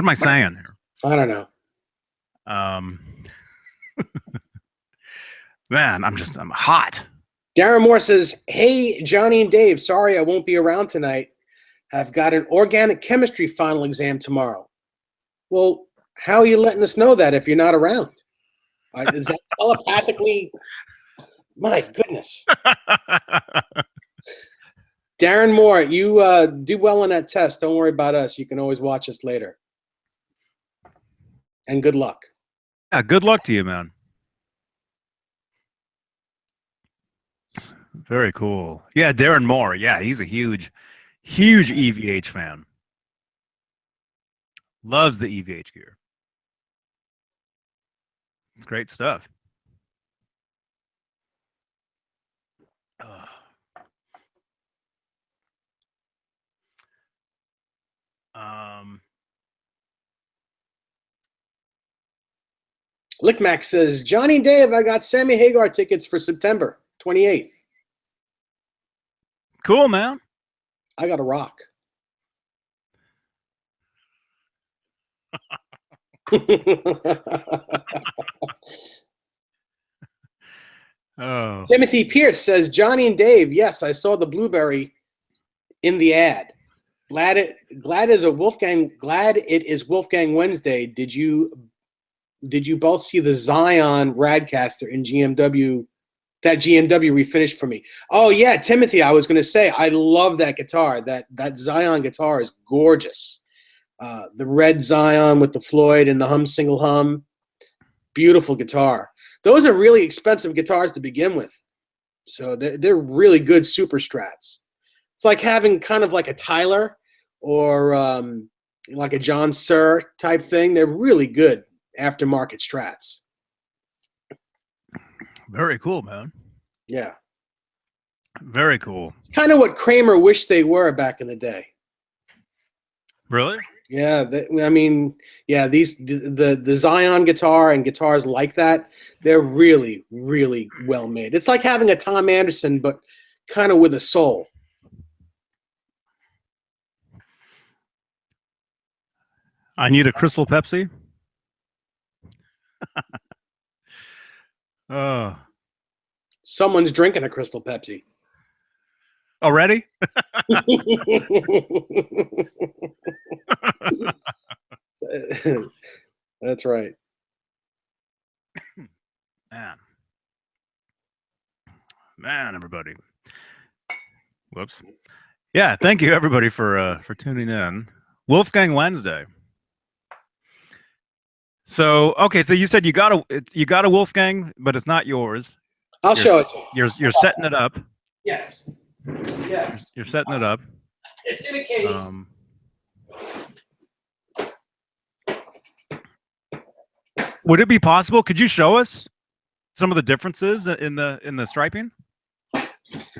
Speaker 1: I saying here?
Speaker 2: I don't know.
Speaker 1: Man, I'm hot.
Speaker 2: Darren Moore says, "Hey, Johnny and Dave, sorry I won't be around tonight. I've got an organic chemistry final exam tomorrow." Well, how are you letting us know that if you're not around? Is that telepathically? My goodness. Darren Moore, you do well on that test. Don't worry about us. You can always watch us later. And good luck.
Speaker 1: Yeah, good luck to you, man. Very cool. Yeah, Darren Moore. Yeah, he's a huge EVH fan. Loves the EVH gear. It's great stuff.
Speaker 2: Lickmack says, "Johnny and Dave, I got Sammy Hagar tickets for September 28th.
Speaker 1: Cool, man.
Speaker 2: I got a rock."
Speaker 1: Oh.
Speaker 2: Timothy Pierce says, "Johnny and Dave, yes, I saw the blueberry in the ad. Glad it is Wolfgang Wednesday. Did you both see the Zion Radcaster in GMW? That GMW refinished for me." Oh yeah, Timothy, I was going to say I love that guitar. That Zion guitar is gorgeous. The red Zion with the Floyd and the hum single hum. Beautiful guitar. Those are really expensive guitars to begin with. So they're really good super strats. It's like having kind of like a Tyler or like a John Suhr type thing. They're really good aftermarket strats.
Speaker 1: Very cool, man.
Speaker 2: Yeah.
Speaker 1: Very cool.
Speaker 2: It's kind of what Kramer wished they were back in the day.
Speaker 1: Really?
Speaker 2: Yeah, I mean, yeah, the Zion guitar and guitars like that, they're really, really well made. It's like having a Tom Anderson, but kind of with a soul.
Speaker 1: I need a Crystal Pepsi. Oh.
Speaker 2: Someone's drinking a Crystal Pepsi.
Speaker 1: Already?
Speaker 2: That's right.
Speaker 1: Man, everybody. Whoops. Yeah, thank you everybody for tuning in. Wolfgang Wednesday. So, okay, so you said you got a Wolfgang, but it's not yours.
Speaker 2: I'll show it to you.
Speaker 1: You're setting it up.
Speaker 2: Yes. Yes.
Speaker 1: You're setting it up.
Speaker 2: It's in a case.
Speaker 1: Would it be possible? Could you show us some of the differences in the striping?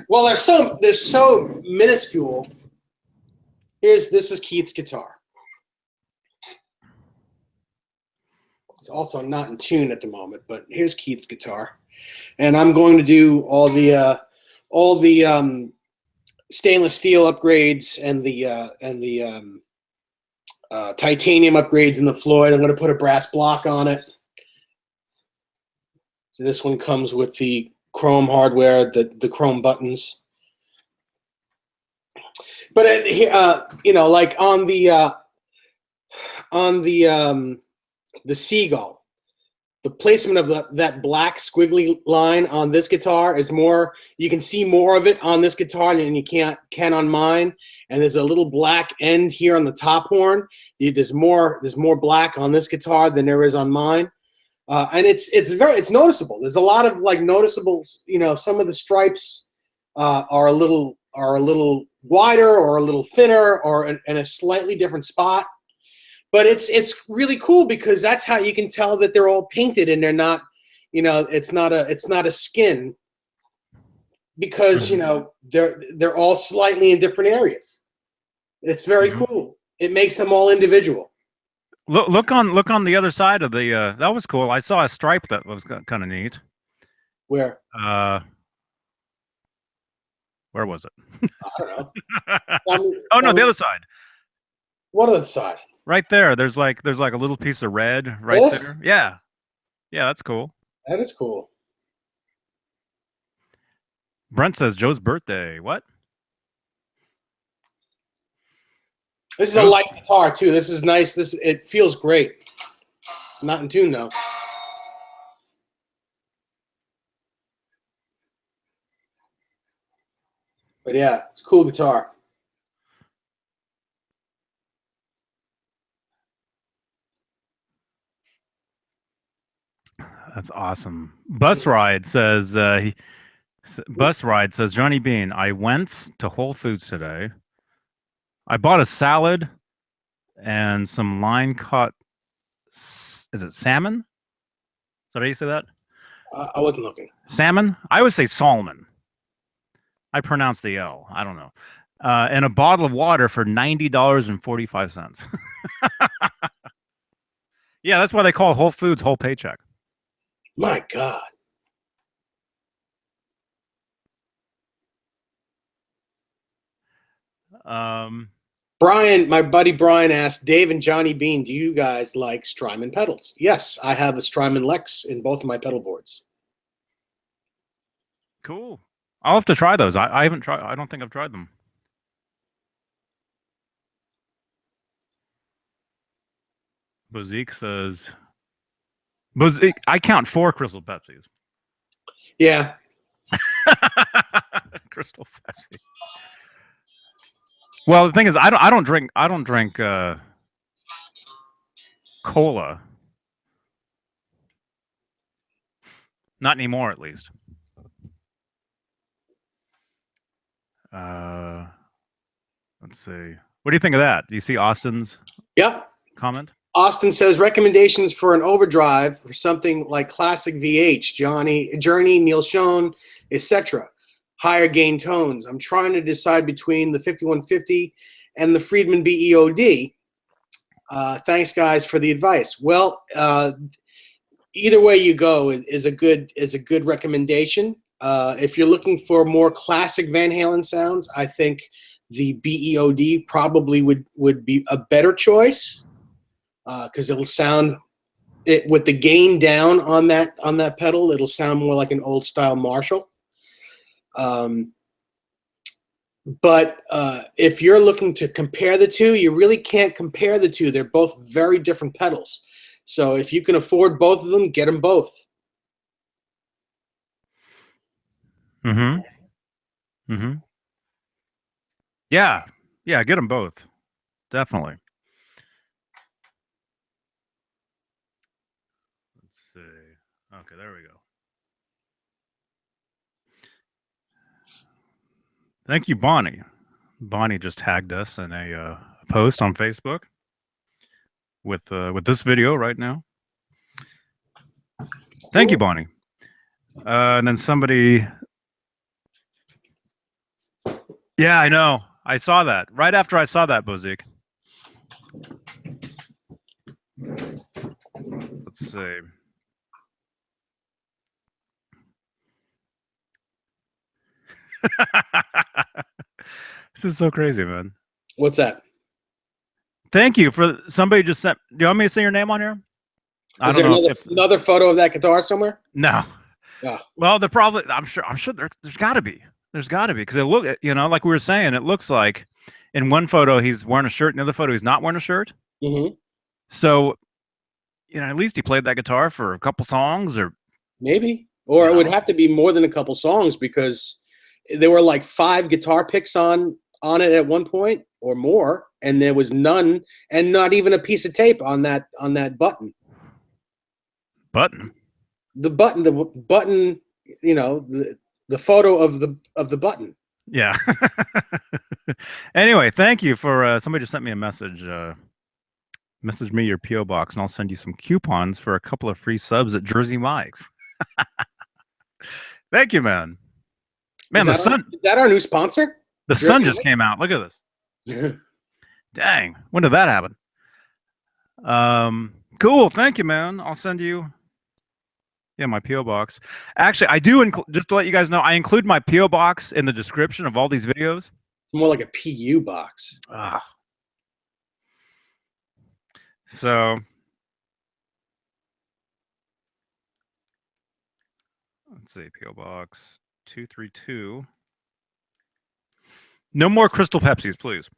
Speaker 2: Well, they're so minuscule. This is Keith's guitar. It's also not in tune at the moment, but here's Keith's guitar, and I'm going to do all the stainless steel upgrades and the titanium upgrades in the Floyd. I'm going to put a brass block on it. So this one comes with the chrome hardware, the chrome buttons. But you know, like on the Seagull, the placement of that black squiggly line on this guitar is more. You can see more of it on this guitar than you can on mine. And there's a little black end here on the top horn. There's more black on this guitar than there is on mine. And it's noticeable. There's a lot of like noticeable, you know, some of the stripes are a little wider or a little thinner or in a slightly different spot. But it's really cool because that's how you can tell that they're all painted and they're not, you know, it's not a skin. because you know they're all slightly in different areas. It's very cool. It makes them all individual.
Speaker 1: Look on the other side of the. That was cool. I saw a stripe that was kind of neat.
Speaker 2: Where?
Speaker 1: Where was it?
Speaker 2: I don't know.
Speaker 1: Oh no, the other side.
Speaker 2: What other side?
Speaker 1: Right there. There's like a little piece of red right there. Yeah, yeah, that's cool.
Speaker 2: That is cool.
Speaker 1: Brent says Joe's birthday. What?
Speaker 2: This is a light guitar too. This is nice. It feels great. Not in tune though. But yeah, it's a cool guitar.
Speaker 1: That's awesome. Bus Ride says Johnny Beane, I went to Whole Foods today. I bought a salad and some line caught. Is it salmon? Is that how you say that?
Speaker 2: I wasn't looking.
Speaker 1: Salmon? I would say salmon. I pronounce the L. I don't know. And a bottle of water for $90.45. Yeah, that's why they call Whole Foods whole paycheck.
Speaker 2: My God. Brian, my buddy Brian asked, Dave and Johnny Beane, do you guys like Strymon pedals? Yes, I have a Strymon Lex in both of my pedal boards.
Speaker 1: Cool. I'll have to try those. I haven't tried. I don't think I've tried them. Bozique says, I count 4 Crystal Pepsis.
Speaker 2: Yeah.
Speaker 1: Crystal Pepsi. Well, the thing is, I don't drink cola. Not anymore, at least. Let's see. What do you think of that? Do you see Austin's comment?
Speaker 2: Austin says recommendations for an overdrive or something like classic VH, Journey, Neil Schon, etc. Higher gain tones. I'm trying to decide between the 5150 and the Friedman BEOD. Thanks, guys, for the advice. Well, either way you go is a good recommendation. If you're looking for more classic Van Halen sounds, I think the BEOD probably would be a better choice because it'll sound with the gain down on that pedal. It'll sound more like an old style Marshall. But if you're looking to compare the two, you really can't compare the two. They're both very different pedals. So if you can afford both of them, get them both.
Speaker 1: Mm-hmm. Mm-hmm. Yeah. Yeah, get them both. Definitely. Let's see. Okay, there we go. Thank you, Bonnie. Bonnie just tagged us in a post on Facebook with this video right now. Thank you, Bonnie. And then somebody. Yeah, I know. I saw that right after I saw that, Bozique. Let's see. This is so crazy, man.
Speaker 2: What's that?
Speaker 1: Thank you for somebody just sent. Do you want me to say your name on here?
Speaker 2: Is there another photo of that guitar somewhere?
Speaker 1: No.
Speaker 2: Yeah.
Speaker 1: Well, I'm sure there's got to be. There's got to be because it look, like we were saying, it looks like in one photo he's wearing a shirt, in the other photo he's not wearing a shirt.
Speaker 2: Mm-hmm.
Speaker 1: So, at least he played that guitar for a couple songs, or
Speaker 2: maybe, or it would have to be more than a couple songs because there were like 5 guitar picks on it at one point or more, and there was none, and not even a piece of tape on that button.
Speaker 1: Button.
Speaker 2: The button, the photo of the button.
Speaker 1: Yeah. Anyway, thank you for somebody just sent me a message. Message me your PO box, and I'll send you some coupons for a couple of free subs at Jersey Mike's. Thank you, man. Man, the sun.
Speaker 2: Is that our new sponsor?
Speaker 1: The sun just came out. Look at this. Dang. When did that happen? Cool. Thank you, man. I'll send you. Yeah, my PO box. Actually, I do just to let you guys know, I include my PO box in the description of all these videos.
Speaker 2: More like a PU box.
Speaker 1: So let's see, PO box 232. No more Crystal Pepsis, please.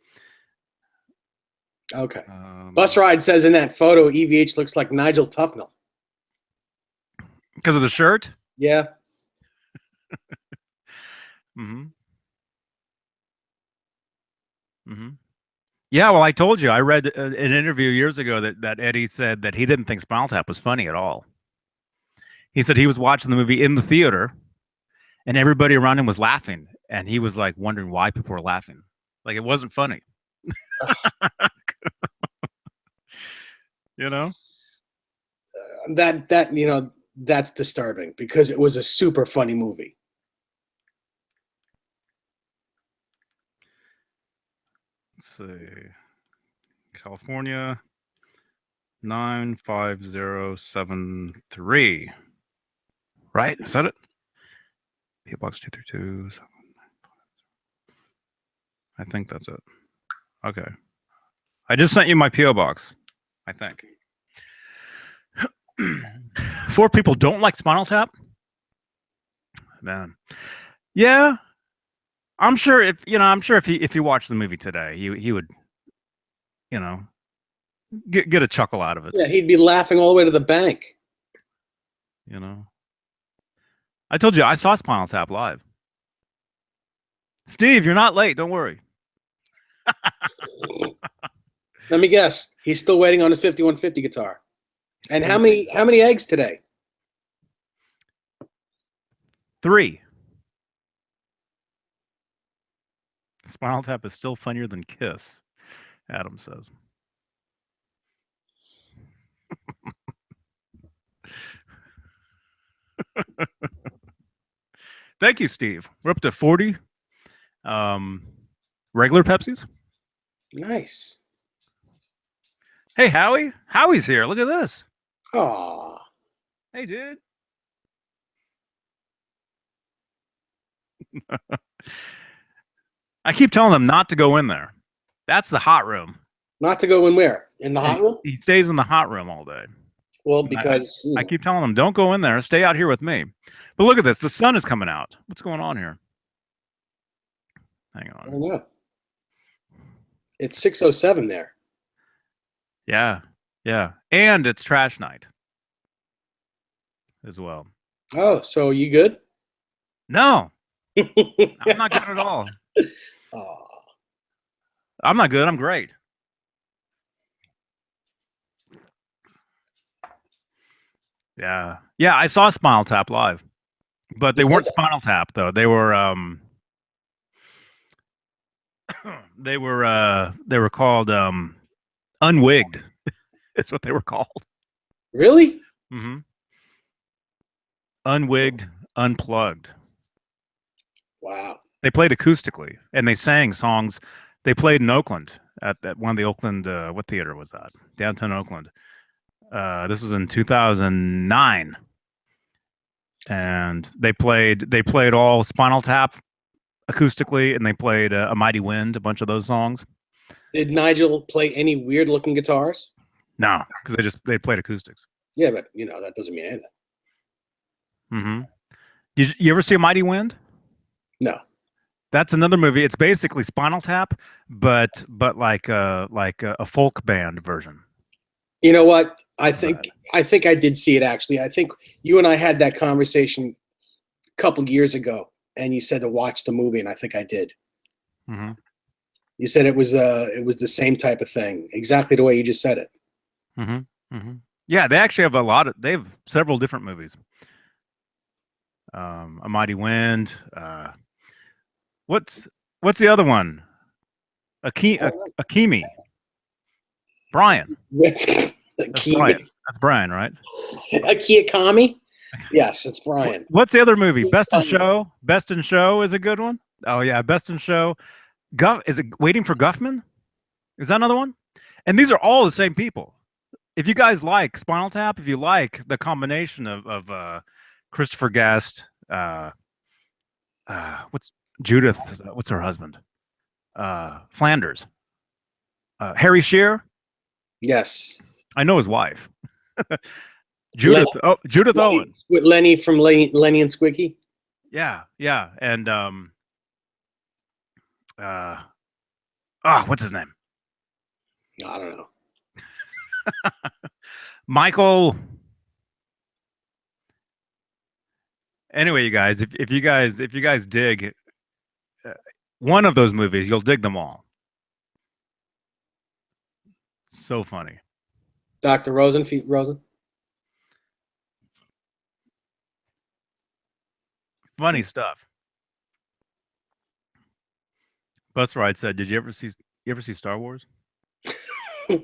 Speaker 2: Okay. Bus Ride says in that photo, EVH looks like Nigel Tufnell.
Speaker 1: Because of the shirt?
Speaker 2: Yeah.
Speaker 1: Yeah, well, I told you. I read an interview years ago that Eddie said that he didn't think Spinal Tap was funny at all. He said he was watching the movie in the theater, and everybody around him was laughing, and he was like wondering why people were laughing. Like it wasn't funny. You know?
Speaker 2: That you know, that's disturbing because it was a super funny movie.
Speaker 1: Let's see. California 95073. Right? Is that it? PO Box 232. I think that's it. Okay. I just sent you my PO box, I think. 4 people don't like Spinal Tap? Man. Yeah. I'm sure if he watched the movie today, he would, you know, get a chuckle out of it.
Speaker 2: Yeah, he'd be laughing all the way to the bank.
Speaker 1: You know. I told you I saw Spinal Tap live. Steve, you're not late, don't worry.
Speaker 2: Let me guess. He's still waiting on his 5150 guitar. And how many eggs today?
Speaker 1: 3. Spinal Tap is still funnier than Kiss, Adam says. Thank you, Steve. We're up to 40 regular Pepsis.
Speaker 2: Nice.
Speaker 1: Hey, Howie. Howie's here. Look at this.
Speaker 2: Aw.
Speaker 1: Hey, dude. I keep telling him not to go in there. That's the hot room.
Speaker 2: Not to go in where? In the hot room?
Speaker 1: He stays in the hot room all day.
Speaker 2: Well, because
Speaker 1: I keep telling him, don't go in there. Stay out here with me. But look at this. The sun is coming out. What's going on here? Hang on.
Speaker 2: I don't know. It's 6:07 there.
Speaker 1: Yeah. Yeah. And it's trash night as well.
Speaker 2: Oh, so you good?
Speaker 1: No. I'm not good at all.
Speaker 2: Oh.
Speaker 1: I'm not good. I'm great. Yeah. Yeah, I saw Spinal Tap live. But they weren't Spinal Tap though. They were they were called Unwigged. That's what they were called.
Speaker 2: Really?
Speaker 1: Mm-hmm. Unwigged, Unplugged.
Speaker 2: Wow.
Speaker 1: They played acoustically and they sang songs. They played in Oakland at one of the Oakland what theater was that? Downtown Oakland. This was in 2009. And they played all Spinal Tap acoustically, and they played A Mighty Wind, a bunch of those songs.
Speaker 2: Did Nigel play any weird looking guitars?
Speaker 1: No, because they played acoustics.
Speaker 2: Yeah, but you know that doesn't mean anything.
Speaker 1: Mm-hmm. Did you ever see A Mighty Wind?
Speaker 2: No.
Speaker 1: That's another movie. It's basically Spinal Tap, but like a folk band version.
Speaker 2: You know what? I think I did see it actually. I think you and I had that conversation a couple years ago, and you said to watch the movie, and I think I did.
Speaker 1: Mm-hmm.
Speaker 2: You said it was the same type of thing, exactly the way you just said it.
Speaker 1: Mm-hmm. Mm-hmm. Yeah, they actually have they have several different movies. A Mighty Wind. What's the other one? Akimi. Brian. That's Brian, right?
Speaker 2: Akiyakami? Yes, it's Brian.
Speaker 1: What's the other movie? Best in Show. Best in Show is a good one. Oh yeah, Best in Show. Is it Waiting for Guffman? Is that another one? And these are all the same people. If you guys like Spinal Tap, if you like the combination of Christopher Guest, what's Judith? What's her husband? Flanders. Harry Shearer.
Speaker 2: Yes.
Speaker 1: I know his wife. Judith. Judith
Speaker 2: Lenny,
Speaker 1: Owen.
Speaker 2: with Lenny from Lenny and Squiggy.
Speaker 1: Yeah, yeah, and what's his name?
Speaker 2: I don't know.
Speaker 1: Michael. Anyway, you guys, if you guys dig one of those movies, you'll dig them all. So funny.
Speaker 2: Dr. Rosen.
Speaker 1: Funny stuff. Bus Ride said, "Did you ever see Star Wars?"
Speaker 2: Have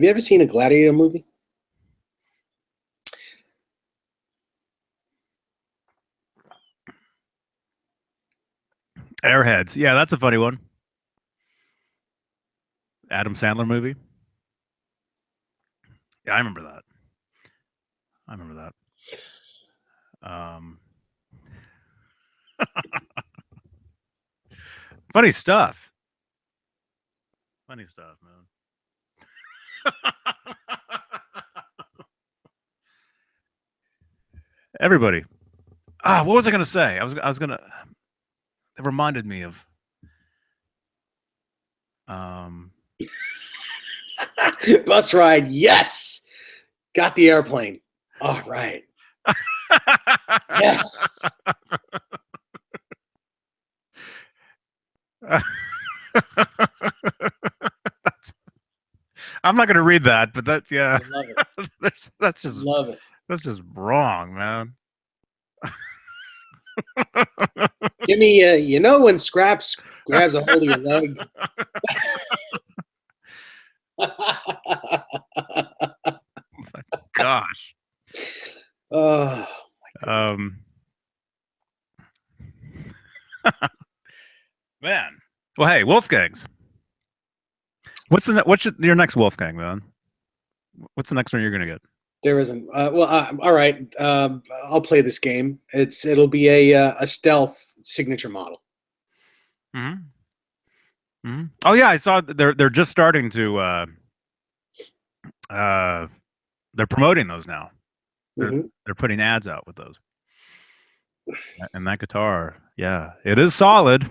Speaker 2: you ever seen a Gladiator movie?
Speaker 1: Airheads. Yeah, that's a funny one. Adam Sandler movie. Yeah, I remember that. Funny stuff. Funny stuff, man. Everybody. What was I gonna say? I was gonna. It reminded me of.
Speaker 2: Bus Ride. Yes. Got the airplane. All right. Yes.
Speaker 1: I'm not gonna read that, but that's yeah.
Speaker 2: I love it.
Speaker 1: that's just
Speaker 2: love it.
Speaker 1: That's just wrong, man.
Speaker 2: Jimmy, you know when Scraps grabs a hold of your leg?
Speaker 1: Gosh.
Speaker 2: Oh.
Speaker 1: Man. Well, hey, Wolfgangs. What's your next Wolfgang, man? What's the next one you're gonna get?
Speaker 2: There isn't. All right. I'll play this game. It'll be a stealth signature model.
Speaker 1: Mm-hmm. Mm-hmm. Oh yeah, I saw they're just starting to. They're promoting those now. They're putting ads out with those. And that guitar, yeah, it is solid.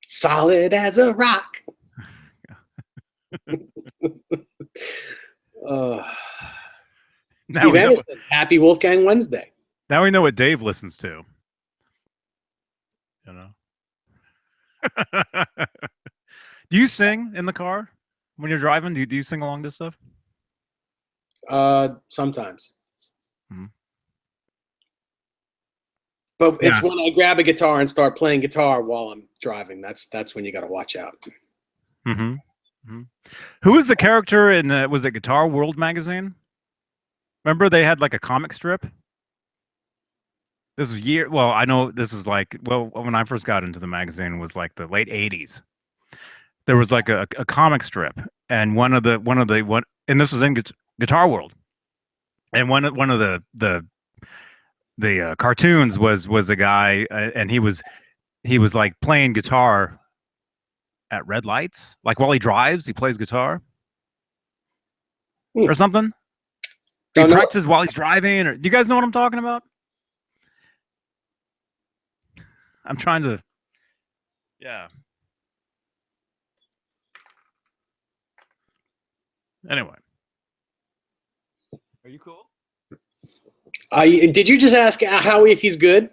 Speaker 2: Solid as a rock. Steve Anderson, happy Wolfgang Wednesday.
Speaker 1: Now we know what Dave listens to. You know. Do you sing in the car when you're driving? Do you sing along this stuff?
Speaker 2: Sometimes.
Speaker 1: Mm-hmm.
Speaker 2: But it's when I grab a guitar and start playing guitar while I'm driving. That's when you got to watch out.
Speaker 1: Mm-hmm. Mm-hmm. Who was the character in was it Guitar World magazine? Remember they had like a comic strip? This was I know this was like, when I first got into the magazine, it was like the late 80s. There was like a comic strip, and one of the and this was in Guitar World. And one of the cartoons was a guy, and he was like playing guitar at red lights, like while he drives, he plays guitar or something. He practices while he's driving. Or do you guys know what I'm talking about? I'm trying to. Yeah. Anyway, are you cool?
Speaker 2: Did you just ask Howie if he's good?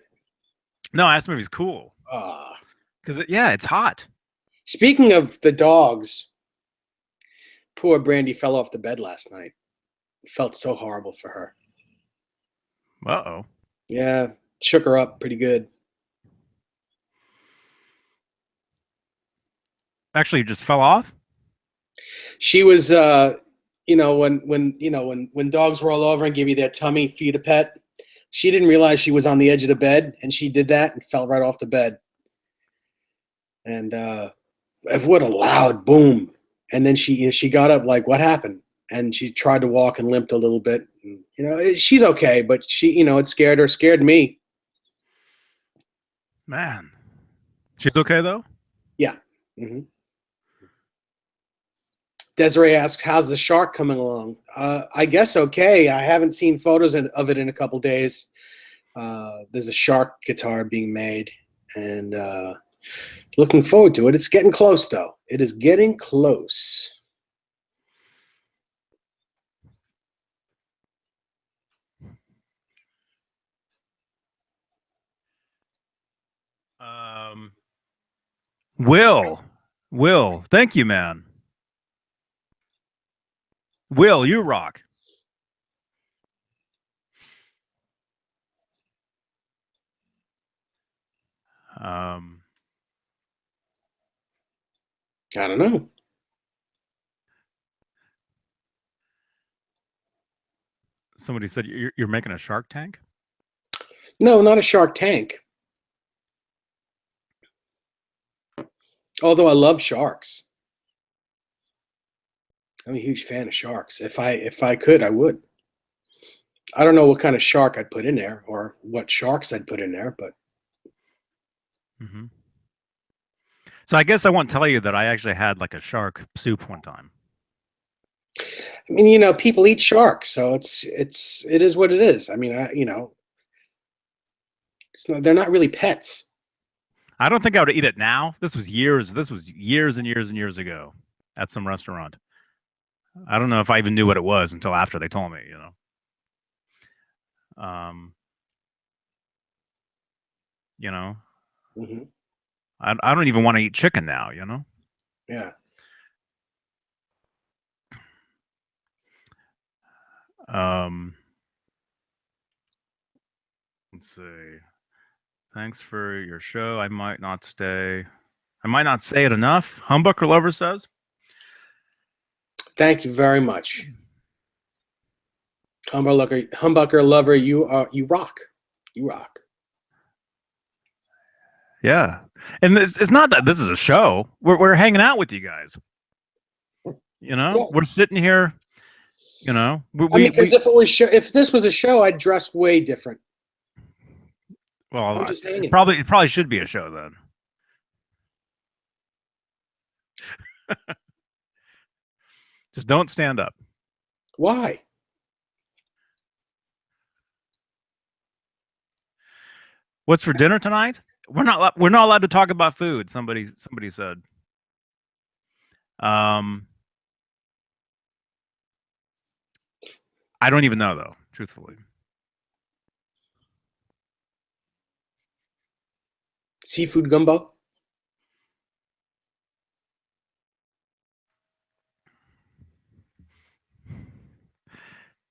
Speaker 1: No, I asked him if he's cool. Because it's hot.
Speaker 2: Speaking of the dogs, poor Brandy fell off the bed last night. It felt so horrible for her.
Speaker 1: Uh-oh.
Speaker 2: Yeah, shook her up pretty good.
Speaker 1: Actually, just fell off?
Speaker 2: She was, when dogs roll over and give you their tummy, feed a pet. She didn't realize she was on the edge of the bed, and she did that and fell right off the bed. And what a loud boom! And then she got up like, what happened? And she tried to walk and limped a little bit. And, she's okay, but it scared her, scared me.
Speaker 1: Man, she's okay though.
Speaker 2: Yeah. Mm-hmm. Desiree asks, how's the shark coming along? I guess okay. I haven't seen photos of it in a couple days. There's a shark guitar being made, and looking forward to it. It's getting close, though. It is getting close.
Speaker 1: Will, thank you, man. Will, you rock.
Speaker 2: I don't know.
Speaker 1: Somebody said you're making a Shark Tank?
Speaker 2: No, not a Shark Tank. Although I love sharks. I'm a huge fan of sharks. If I could, I would. I don't know what kind of shark I'd put in there or what sharks I'd put in there, but.
Speaker 1: Mm-hmm. So I guess I won't tell you that I actually had like a shark soup one time.
Speaker 2: I mean, people eat sharks, so it is what it is. I mean, they're not really pets.
Speaker 1: I don't think I would eat it now. This was years and years and years ago at some restaurant. I don't know if I even knew what it was until after they told me,
Speaker 2: Mm-hmm.
Speaker 1: I don't even want to eat chicken now,
Speaker 2: Yeah.
Speaker 1: Let's see. Thanks for your show. I might not say it enough. Humbucker Lover says.
Speaker 2: Thank you very much. Humbucker Lover, you rock. You rock.
Speaker 1: Yeah. And it's not that this is a show. We're hanging out with you guys.
Speaker 2: Yeah.
Speaker 1: We're sitting here,
Speaker 2: because if this was a show, I'd dress way different.
Speaker 1: Well,
Speaker 2: I'm just hanging.
Speaker 1: It probably should be a show then. Just don't stand up.
Speaker 2: Why?
Speaker 1: What's for dinner tonight? We're not allowed to talk about food. Somebody said. I don't even know though, truthfully.
Speaker 2: Seafood gumbo?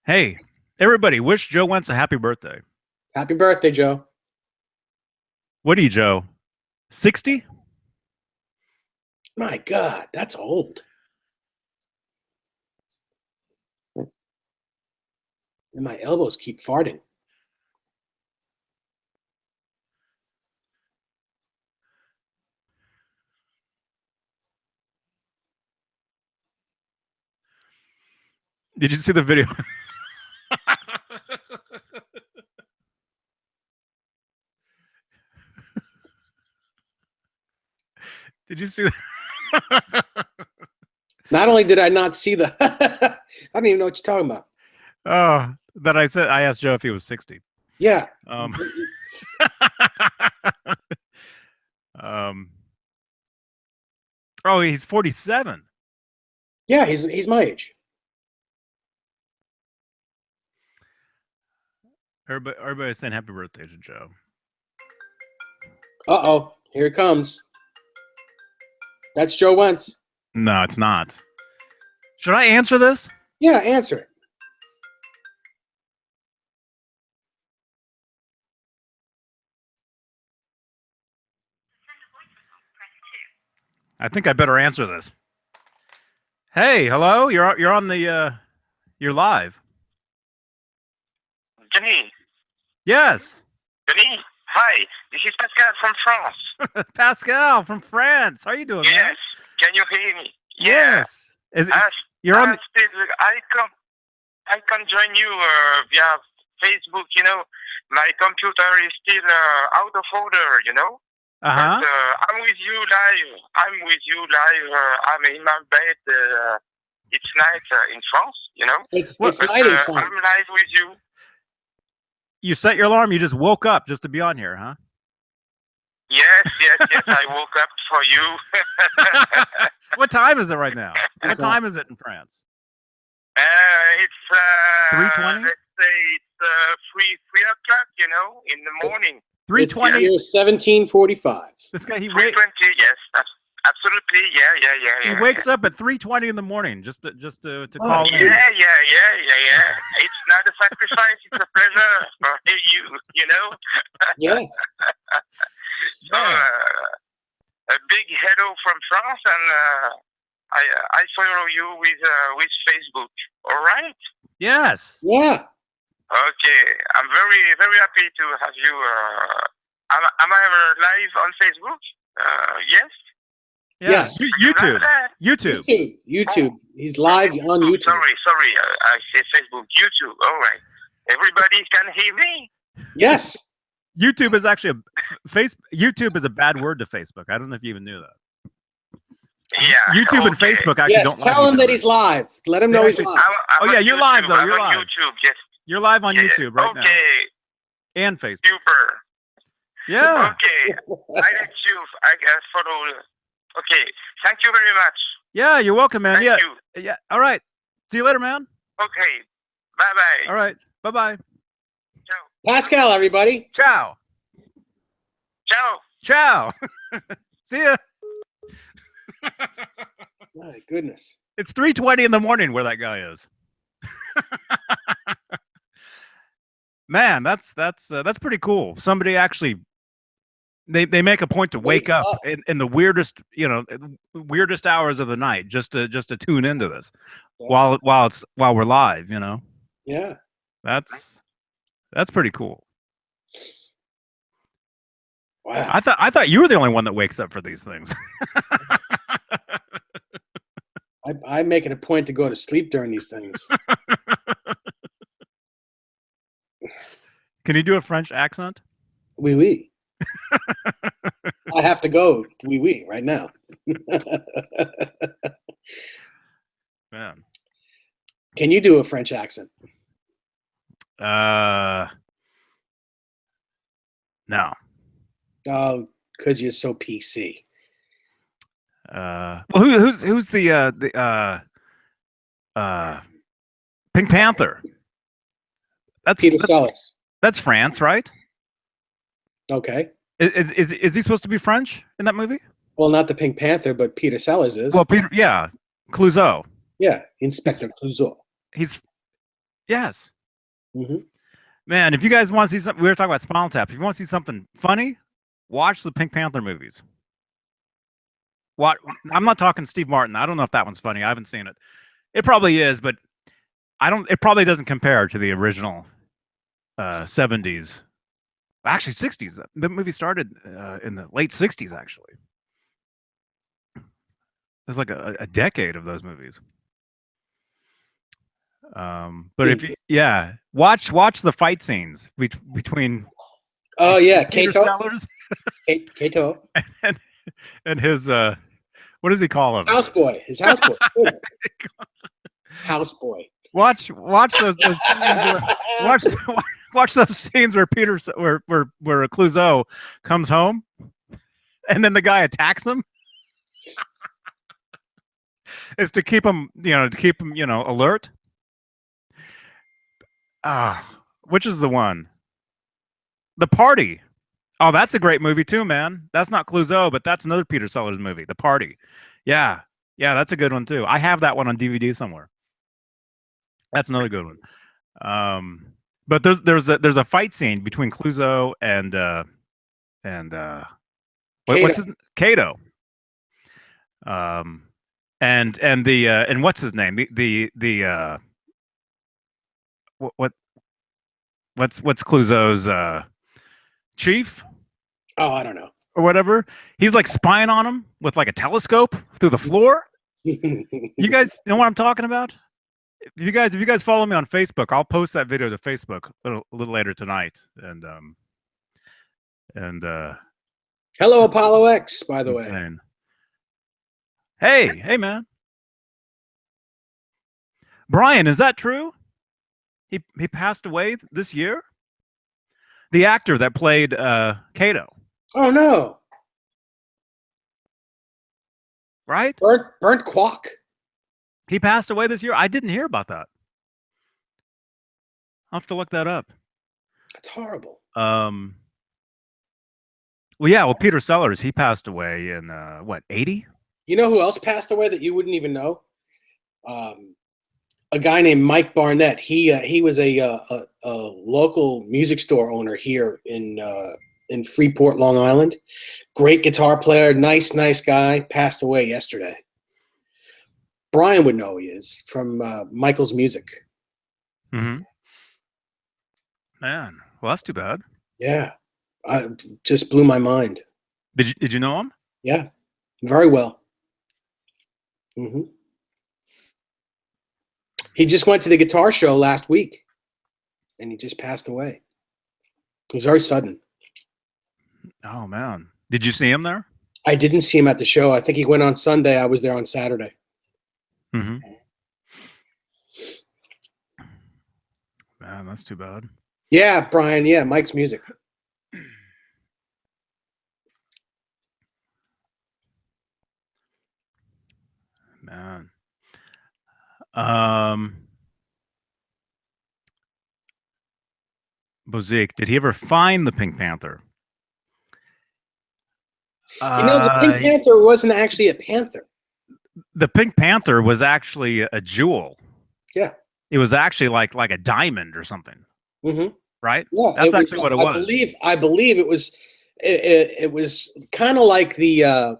Speaker 1: Hey, everybody, wish Joe Wentz a happy birthday.
Speaker 2: Happy birthday, Joe.
Speaker 1: What are you, Joe? 60?
Speaker 2: My God, that's old. And my elbows keep farting.
Speaker 1: Did you see the video? Did you see that?
Speaker 2: Not only did I not see the I don't even know what you're talking about.
Speaker 1: Oh, that I asked Joe if he was 60.
Speaker 2: Yeah.
Speaker 1: Oh, he's 47.
Speaker 2: Yeah, he's my age.
Speaker 1: Everybody's saying happy birthday to Joe.
Speaker 2: Uh-oh, here it comes. That's Joe Wentz.
Speaker 1: No, it's not. Should I answer this?
Speaker 2: Yeah, answer it.
Speaker 1: I think I better answer this. Hey, hello. You're on the you're live.
Speaker 3: Johnny,
Speaker 1: Yes.
Speaker 3: Johnny, hi. This is Pascal from France.
Speaker 1: Pascal from France. How are you doing, man?
Speaker 3: Yes. Can you hear me?
Speaker 1: Yes. Is it,
Speaker 3: I,
Speaker 1: you're on
Speaker 3: I can join you via Facebook. You know, my computer is still out of order. You know.
Speaker 1: Uh-huh.
Speaker 3: But I'm with you live. I'm in my bed. It's night in France. You know.
Speaker 2: It's
Speaker 1: What-
Speaker 2: night in
Speaker 3: I'm
Speaker 2: France.
Speaker 3: live with you.
Speaker 1: You set your alarm, you just woke up just to be on here, huh?
Speaker 3: Yes. I woke up for you.
Speaker 1: What time is it right now? What
Speaker 2: It's
Speaker 1: time is it in France?
Speaker 3: It's
Speaker 1: 3:20?
Speaker 3: Let's say it's 3 o'clock. You know, in the morning.
Speaker 1: 3:20.
Speaker 2: Year 1745.
Speaker 1: This guy
Speaker 3: 3:20. Yes, absolutely. Yeah.
Speaker 1: he wakes up at 3:20 in the morning just to call in.
Speaker 3: Yeah. It's not a sacrifice. It's a pleasure for you. You know.
Speaker 2: Yeah.
Speaker 3: So, a big hello from France, and I follow you with Facebook. All right.
Speaker 1: Yes.
Speaker 2: Yeah.
Speaker 3: Okay. I'm very happy to have you. Am I live on Facebook? Yes.
Speaker 1: Yeah.
Speaker 2: Yes.
Speaker 1: YouTube.
Speaker 2: YouTube.
Speaker 3: Oh.
Speaker 2: He's live on YouTube.
Speaker 3: Sorry. I say Facebook. YouTube. All right. Everybody can hear me.
Speaker 2: Yes.
Speaker 1: YouTube is actually YouTube is a bad word to Facebook. I don't know if you even knew that.
Speaker 3: Yeah.
Speaker 1: YouTube and
Speaker 3: okay.
Speaker 1: Facebook actually
Speaker 2: Yes.
Speaker 1: don't like
Speaker 2: Tell him
Speaker 1: each
Speaker 2: that
Speaker 1: other.
Speaker 2: he's live. Let him know he's live.
Speaker 3: I'm
Speaker 1: Oh, yeah,
Speaker 3: on
Speaker 1: you're
Speaker 3: YouTube.
Speaker 1: live, though.
Speaker 3: I'm
Speaker 1: You're
Speaker 3: on
Speaker 1: live.
Speaker 3: YouTube. Yes.
Speaker 1: You're live on
Speaker 3: Yeah.
Speaker 1: YouTube right now.
Speaker 3: Okay.
Speaker 1: And Facebook.
Speaker 3: Super.
Speaker 1: Yeah.
Speaker 3: Okay. I let you. I follow. Okay. Thank you very much.
Speaker 1: Yeah, you're welcome, man.
Speaker 3: Thank
Speaker 1: yeah.
Speaker 3: you.
Speaker 1: Yeah. All right. See you later, man.
Speaker 3: Okay. Bye bye.
Speaker 1: All right. Bye-bye.
Speaker 3: Ciao.
Speaker 2: Pascal, everybody.
Speaker 1: Ciao.
Speaker 3: Ciao.
Speaker 1: Ciao. See ya.
Speaker 2: My goodness.
Speaker 1: It's 3:20 in the morning where that guy is. Man, that's pretty cool. Somebody actually they make a point to wake
Speaker 2: Wakes
Speaker 1: up,
Speaker 2: up.
Speaker 1: in the weirdest, weirdest hours of the night just to tune into this while we're live,
Speaker 2: Yeah.
Speaker 1: That's pretty cool.
Speaker 2: Wow.
Speaker 1: I thought you were the only one that wakes up for these things.
Speaker 2: I make it a point to go to sleep during these things.
Speaker 1: Can you do a French accent?
Speaker 2: Oui, oui. I have to go. Oui, oui, right now.
Speaker 1: Man.
Speaker 2: Can you do a French accent?
Speaker 1: No.
Speaker 2: Oh, because you're so PC.
Speaker 1: Well, who's the Pink Panther?
Speaker 2: Peter Sellers.
Speaker 1: That's France, right?
Speaker 2: Okay.
Speaker 1: Is he supposed to be French in that movie?
Speaker 2: Well, not the Pink Panther, but Peter Sellers is.
Speaker 1: Well, Peter, yeah, Clouseau.
Speaker 2: Yeah, Inspector Clouseau.
Speaker 1: Yes.
Speaker 2: Mm-hmm.
Speaker 1: Man, if you guys want to see something, we were talking about Spinal Tap. If you want to see something funny, watch the Pink Panther movies. I'm not talking Steve Martin. I don't know if that one's funny. I haven't seen it. It probably is, but it probably doesn't compare to the original 70s. Actually, 60s. The movie started in the late 60s, actually. There's like a decade of those movies. But if you, watch the fight scenes between
Speaker 2: Oh yeah,
Speaker 1: Peter
Speaker 2: Kato.
Speaker 1: Sellers
Speaker 2: Kato.
Speaker 1: and his what does he call him?
Speaker 2: Houseboy. His houseboy. Houseboy.
Speaker 1: Watch those scenes watch those scenes where where Clouseau comes home and then the guy attacks him. Is to keep him alert. Which is the one? The Party. Oh, that's a great movie too, man. That's not Clouseau, but that's another Peter Sellers movie. The Party. Yeah, that's a good one too. I have that one on DVD somewhere. That's another good one. But there's a fight scene between Clouseau and what's his Kato. and what's his name? What's Clouseau's chief
Speaker 2: Oh, I don't know.
Speaker 1: or whatever? He's like spying on him with like a telescope through the floor. You guys know what I'm talking about? If you guys follow me on Facebook, I'll post that video to Facebook a little later tonight. And
Speaker 2: Hello, Apollo X, by the way.
Speaker 1: insane. Hey, man. Brian, is that true? He passed away this year? The actor that played Kato.
Speaker 2: Oh no.
Speaker 1: Right?
Speaker 2: Burnt Quack.
Speaker 1: He passed away this year? I didn't hear about that. I'll have to look that up.
Speaker 2: That's horrible.
Speaker 1: Well, yeah, well, Peter Sellers, he passed away in what, 80?
Speaker 2: You know who else passed away that you wouldn't even know? A guy named Mike Barnett. He was a local music store owner here in Freeport, Long Island. Great guitar player, nice guy. Passed away yesterday. Brian would know who he is from Michael's Music.
Speaker 1: Mm-hmm. Man, well, that's too bad.
Speaker 2: Yeah, I just blew my mind.
Speaker 1: Did you know him?
Speaker 2: Yeah, very well. Mm-hmm. He just went to the guitar show last week, and he just passed away. It was very sudden.
Speaker 1: Oh man, did you see him there?
Speaker 2: I didn't see him at the show. I think he went on Sunday. I was there on Saturday.
Speaker 1: Mm-hmm. Man, that's too bad.
Speaker 2: Yeah, Brian. Yeah, Mike's Music.
Speaker 1: Man. Bozique, did he ever find the Pink Panther?
Speaker 2: You know, the Pink Panther wasn't actually a panther.
Speaker 1: The Pink Panther was actually a jewel.
Speaker 2: Yeah.
Speaker 1: It was actually like a diamond or something.
Speaker 2: Mm-hmm.
Speaker 1: Right?
Speaker 2: Yeah,
Speaker 1: that's actually what it was.
Speaker 2: I believe it was. It was kind of like the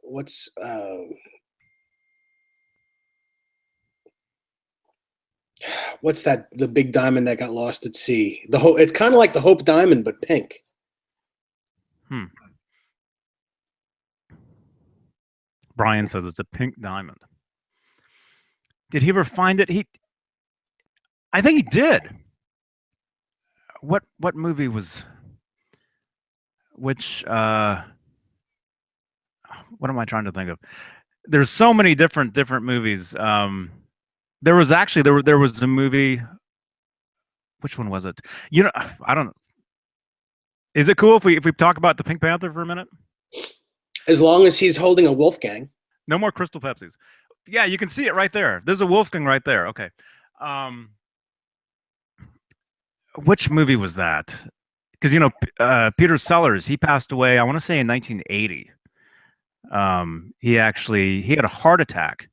Speaker 2: what's that? The big diamond that got lost at sea. It's kind of like the Hope Diamond, but pink.
Speaker 1: Brian says it's a pink diamond. Did he ever find it? I think he did. What movie was? Which? What am I trying to think of? There's so many different movies. There was actually there was a movie. Which one was it? You know, I don't know. Is it cool if we talk about the Pink Panther for a minute?
Speaker 2: As long as he's holding a Wolfgang.
Speaker 1: No more Crystal Pepsis. Yeah, you can see it right there. There's a Wolfgang right there. Okay. Which movie was that? Because you know, Peter Sellers, he passed away, I want to say in 1980. He had a heart attack,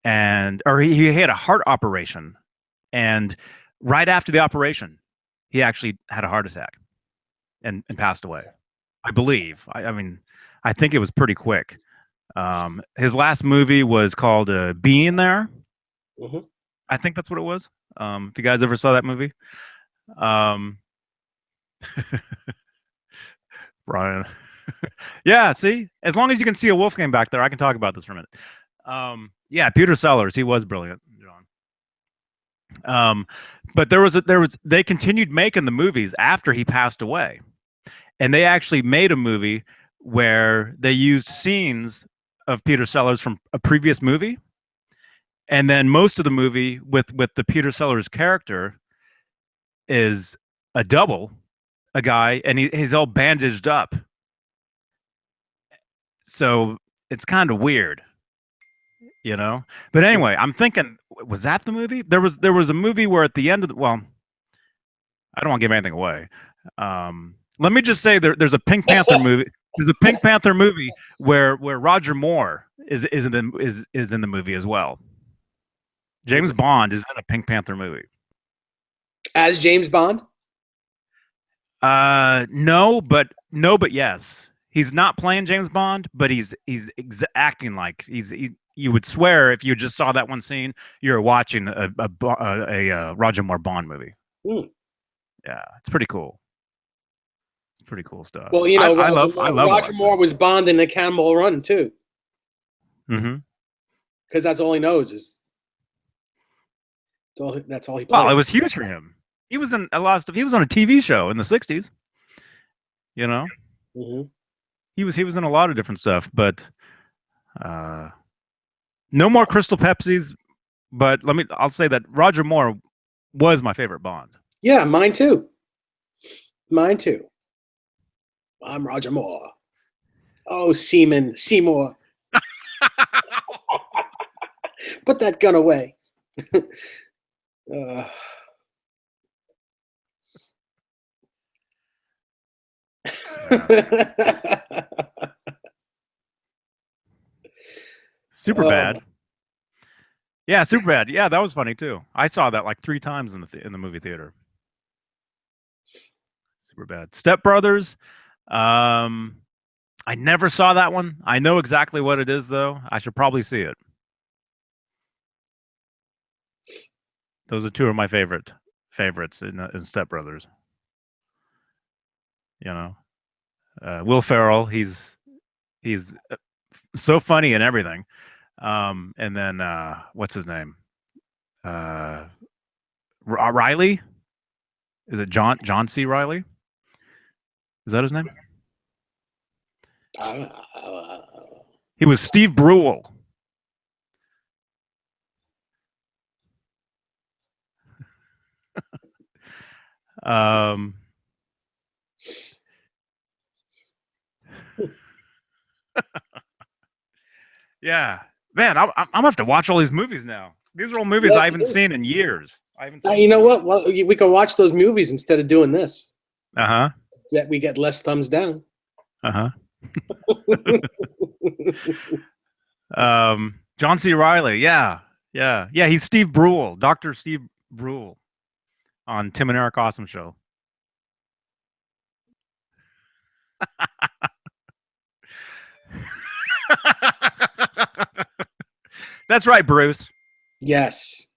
Speaker 1: or he had a heart operation, and right after the operation, he actually had a heart attack, and passed away. I believe. I mean, I think it was pretty quick. His last movie was called Being There.
Speaker 2: Mm-hmm.
Speaker 1: I think that's what it was. If you guys ever saw that movie. Brian. Yeah, see? As long as you can see a Wolfgang back there, I can talk about this for a minute. Yeah, Peter Sellers, he was brilliant, John. But they continued making the movies after he passed away. And they actually made a movie where they used scenes of Peter Sellers from a previous movie. And then most of the movie with the Peter Sellers character is a double, a guy, and he's all bandaged up. So it's kind of weird, you know? But anyway, I'm thinking, was that the movie? There was a movie where at the end of I don't want to give anything away. Let me just say there's a Pink Panther movie. There's a Pink Panther movie where Roger Moore is in the movie as well. James Bond is in a Pink Panther movie.
Speaker 2: As James Bond?
Speaker 1: No, but yes. he's not playing James Bond, but he's acting like you would swear if you just saw that one scene, you're watching a Roger Moore Bond movie.
Speaker 2: Hmm.
Speaker 1: Yeah, it's pretty cool. It's pretty cool stuff.
Speaker 2: Well, you know,
Speaker 1: I love
Speaker 2: Roger Moore was Bond in the Cannonball Run too,
Speaker 1: Mm-hmm.
Speaker 2: because that's all he knows is. That's all he plays.
Speaker 1: Well, it was huge for him. He was in a lot of stuff. He was on a TV show in the '60s. You know,
Speaker 2: Mhm.
Speaker 1: he was in a lot of different stuff, but no more Crystal Pepsis. But I'll say that Roger Moore was my favorite Bond.
Speaker 2: Yeah, mine too. Mine too. I'm Roger Moore. Oh, Seymour. Put that gun away.
Speaker 1: Super bad. Yeah, super bad. Yeah, that was funny too. I saw that like 3 times in the movie theater. Super bad. Step Brothers. I never saw that one. I know exactly what it is though. I should probably see it. Those are 2 of my favorites in Step Brothers. You know, Will Ferrell. He's so funny and everything. And then what's his name? Riley. Is it John C. Riley? Is that his name? He was Steve Brule. Yeah, man, I'm gonna have to watch all these movies now. These are all movies I haven't seen in years. I haven't seen
Speaker 2: you know what? Well, we can watch those movies instead of doing this.
Speaker 1: Uh-huh.
Speaker 2: That we get less thumbs down.
Speaker 1: Uh-huh. John C. Riley, yeah. He's Steve Brule, Dr. Steve Brule, on Tim and Eric Awesome Show. That's right, Bruce.
Speaker 2: Yes.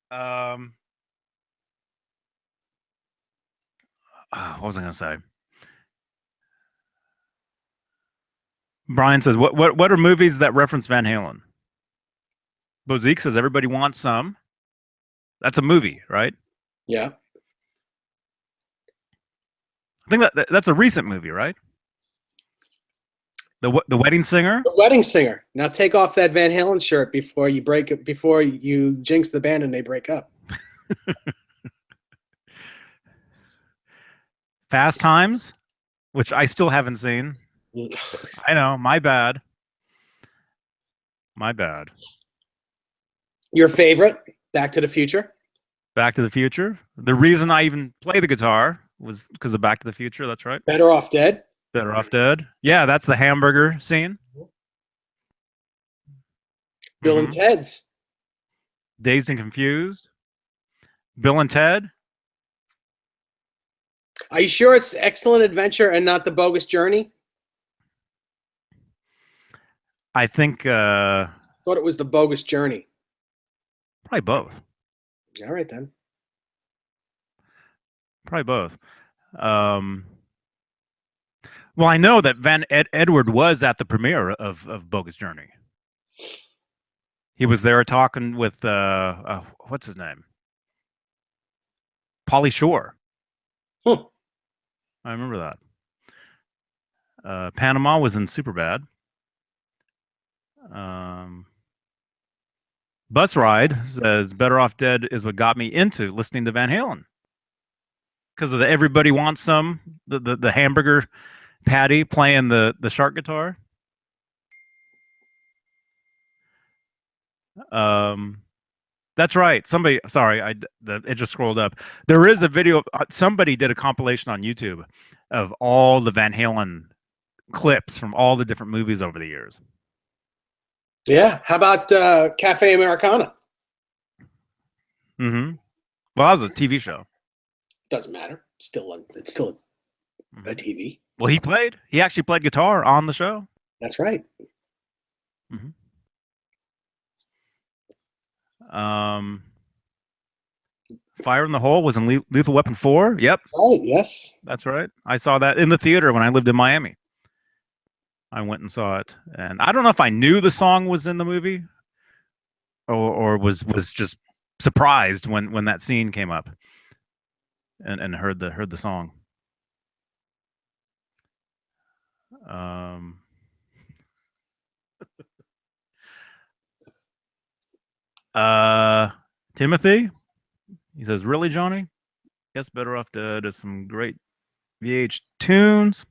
Speaker 1: What was I going to say? Brian says, "What are movies that reference Van Halen?" Bozique says, "Everybody Wants Some." That's a movie, right?
Speaker 2: Yeah.
Speaker 1: I think that's a recent movie, right? The Wedding Singer.
Speaker 2: The Wedding Singer. Now take off that Van Halen shirt before you break it. Before you jinx the band and they break up.
Speaker 1: Fast Times, which I still haven't seen. I know, my bad. My bad.
Speaker 2: Your favorite? Back to the Future.
Speaker 1: Back to the Future. The reason I even play the guitar was because of Back to the Future. That's right.
Speaker 2: Better Off Dead.
Speaker 1: Better Off Dead. Yeah, that's the hamburger scene.
Speaker 2: Bill and Ted's.
Speaker 1: Dazed and Confused. Bill and Ted.
Speaker 2: Are you sure it's Excellent Adventure and not The Bogus Journey?
Speaker 1: I think
Speaker 2: thought it was The Bogus Journey.
Speaker 1: Probably both.
Speaker 2: All right then.
Speaker 1: Probably both. Well, I know that Edward was at the premiere of Bogus Journey. He was there talking with what's his name? Pauly Shore.
Speaker 2: Huh.
Speaker 1: I remember that. Panama was in Superbad. Bus Ride says Better Off Dead is what got me into listening to Van Halen. Because of the Everybody Wants Some, the hamburger patty playing the shark guitar. That's right. Somebody, sorry, it just scrolled up. There is a video. Somebody did a compilation on YouTube of all the Van Halen clips from all the different movies over the years.
Speaker 2: Yeah. How about Cafe Americana?
Speaker 1: Mm-hmm. Well, that was a TV show.
Speaker 2: Doesn't matter. It's still a TV.
Speaker 1: Well, he actually played guitar on the show.
Speaker 2: That's right.
Speaker 1: Fire in the Hole was in Lethal Weapon 4. Yep.
Speaker 2: Right. Yes.
Speaker 1: That's right. I saw that in the theater when I lived in Miami. I went and saw it, and I don't know if I knew the song was in the movie, or was just surprised when that scene came up, and heard the song. Timothy, he says, "Really, Johnny? Guess better off to some great VH tunes."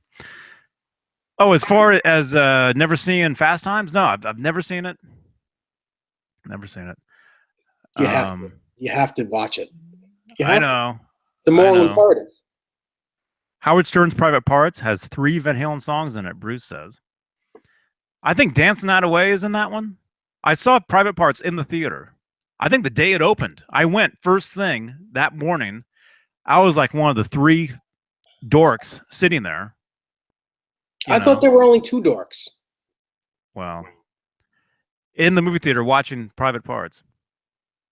Speaker 1: Oh, as far as never seeing Fast Times? No, I've never seen it. Never seen it.
Speaker 2: You have to. You have to watch it.
Speaker 1: I know.
Speaker 2: The moral imperative.
Speaker 1: Howard Stern's Private Parts has 3 Van Halen songs in it, Bruce says. I think Dancing That Away is in that one. I saw Private Parts in the theater. I think the day it opened. I went first thing that morning. I was like one of the 3 dorks sitting there.
Speaker 2: I thought there were only 2 dorks.
Speaker 1: Well, in the movie theater watching Private Parts.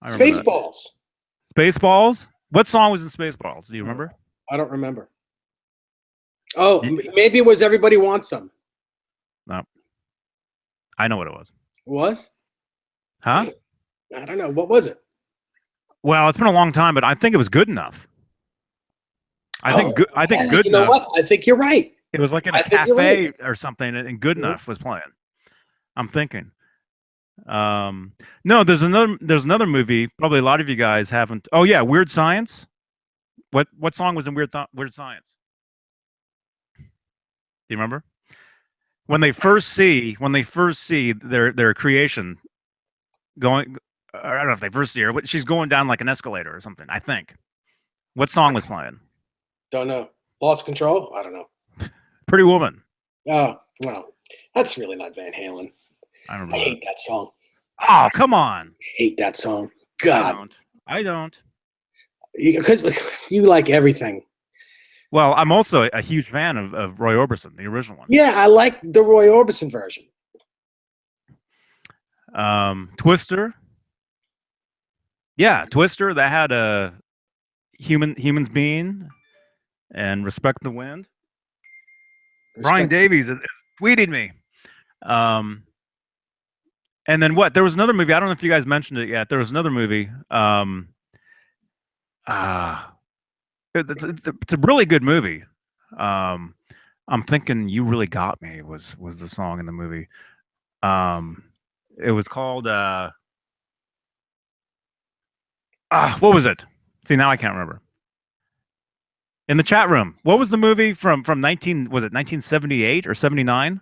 Speaker 2: Spaceballs.
Speaker 1: Spaceballs? What song was in Spaceballs? Do you remember?
Speaker 2: I don't remember. Oh, maybe it was Everybody Wants Some.
Speaker 1: No. I know what it was.
Speaker 2: It was?
Speaker 1: Huh?
Speaker 2: I don't know. What was it?
Speaker 1: Well, it's been a long time, but I think it was Good Enough. I think Good Enough.
Speaker 2: You know what? I think you're right.
Speaker 1: It was like in a cafe or something, and Good Enough was playing. I'm thinking. No, there's another movie. Probably a lot of you guys haven't. Oh yeah, Weird Science. What song was in Weird Science? Do you remember? When they first see their creation going, I don't know if they first see her, but she's going down like an escalator or something, I think. What song was playing?
Speaker 2: Don't know. Lost Control? I don't know.
Speaker 1: Pretty Woman.
Speaker 2: Oh, well, that's really not Van Halen.
Speaker 1: I
Speaker 2: hate that song.
Speaker 1: Oh, come on.
Speaker 2: I hate that song. God.
Speaker 1: I don't.
Speaker 2: Because you like everything.
Speaker 1: Well, I'm also a huge fan of Roy Orbison, the original one.
Speaker 2: Yeah, I like the Roy Orbison version.
Speaker 1: Twister. Yeah, Twister. That had a Humans Being and Respect the Wind. Brian Davies is tweeting me. And then what? There was another movie. I don't know if you guys mentioned it yet. There was another movie. It's a really good movie. I'm thinking "You Really Got Me" was the song in the movie. It was called what was it? See, now I can't remember. In the chat room, what was the movie from 1978 or 79?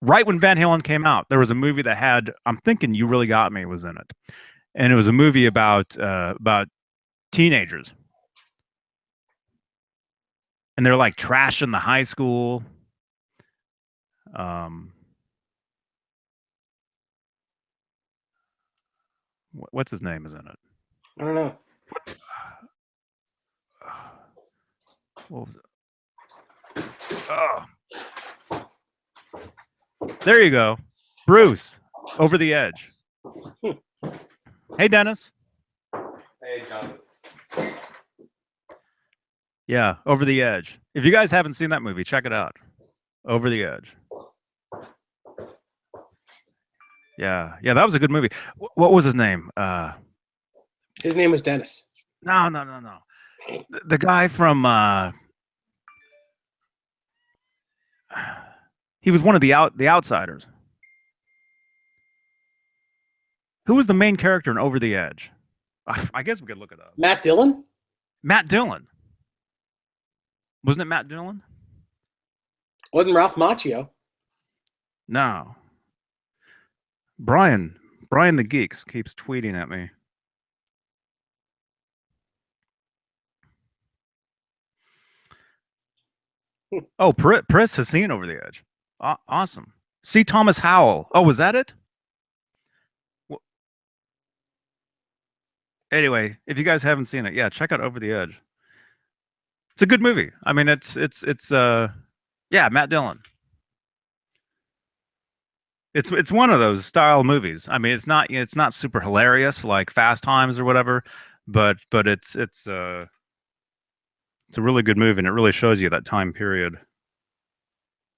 Speaker 1: Right when Van Halen came out, there was a movie that had, I'm thinking "You Really Got Me" was in it. And it was a movie about teenagers. And they're like trashing the high school. What's his name is in it?
Speaker 2: I don't know.
Speaker 1: What was it? Oh. There you go. Bruce, Over the Edge. Hey, Dennis.
Speaker 4: Hey, John.
Speaker 1: Yeah, Over the Edge. If you guys haven't seen that movie, check it out. Over the Edge. Yeah, that was a good movie. What was his name?
Speaker 2: His name was Dennis.
Speaker 1: No. The guy from he was one of the Outsiders. Who was the main character in Over the Edge? I guess we could look it up.
Speaker 2: Matt Dillon?
Speaker 1: Matt Dillon. Wasn't it Matt Dillon?
Speaker 2: Wasn't Ralph Macchio?
Speaker 1: No. Brian the Geeks keeps tweeting at me. Oh, Priss has seen Over the Edge. Awesome. C. Thomas Howell. Oh, was that it? Anyway, if you guys haven't seen it, yeah, check out Over the Edge. It's a good movie. I mean, it's yeah, Matt Dillon. It's one of those style movies. I mean, it's not super hilarious like Fast Times or whatever, but it's a really good movie, and it really shows you that time period.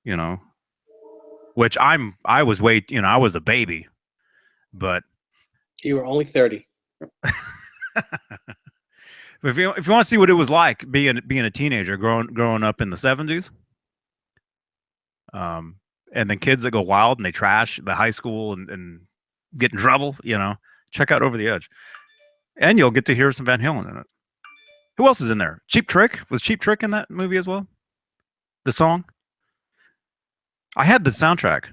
Speaker 1: You know, which I was I was a baby, but
Speaker 2: You were only 30.
Speaker 1: if you want to see what it was like being a teenager growing up in the 70s, and then kids that go wild and they trash the high school and get in trouble, check out Over the Edge, and you'll get to hear some Van Halen in it. Who else is in there? Cheap Trick, was Cheap Trick in that movie as well? The song. I had the soundtrack.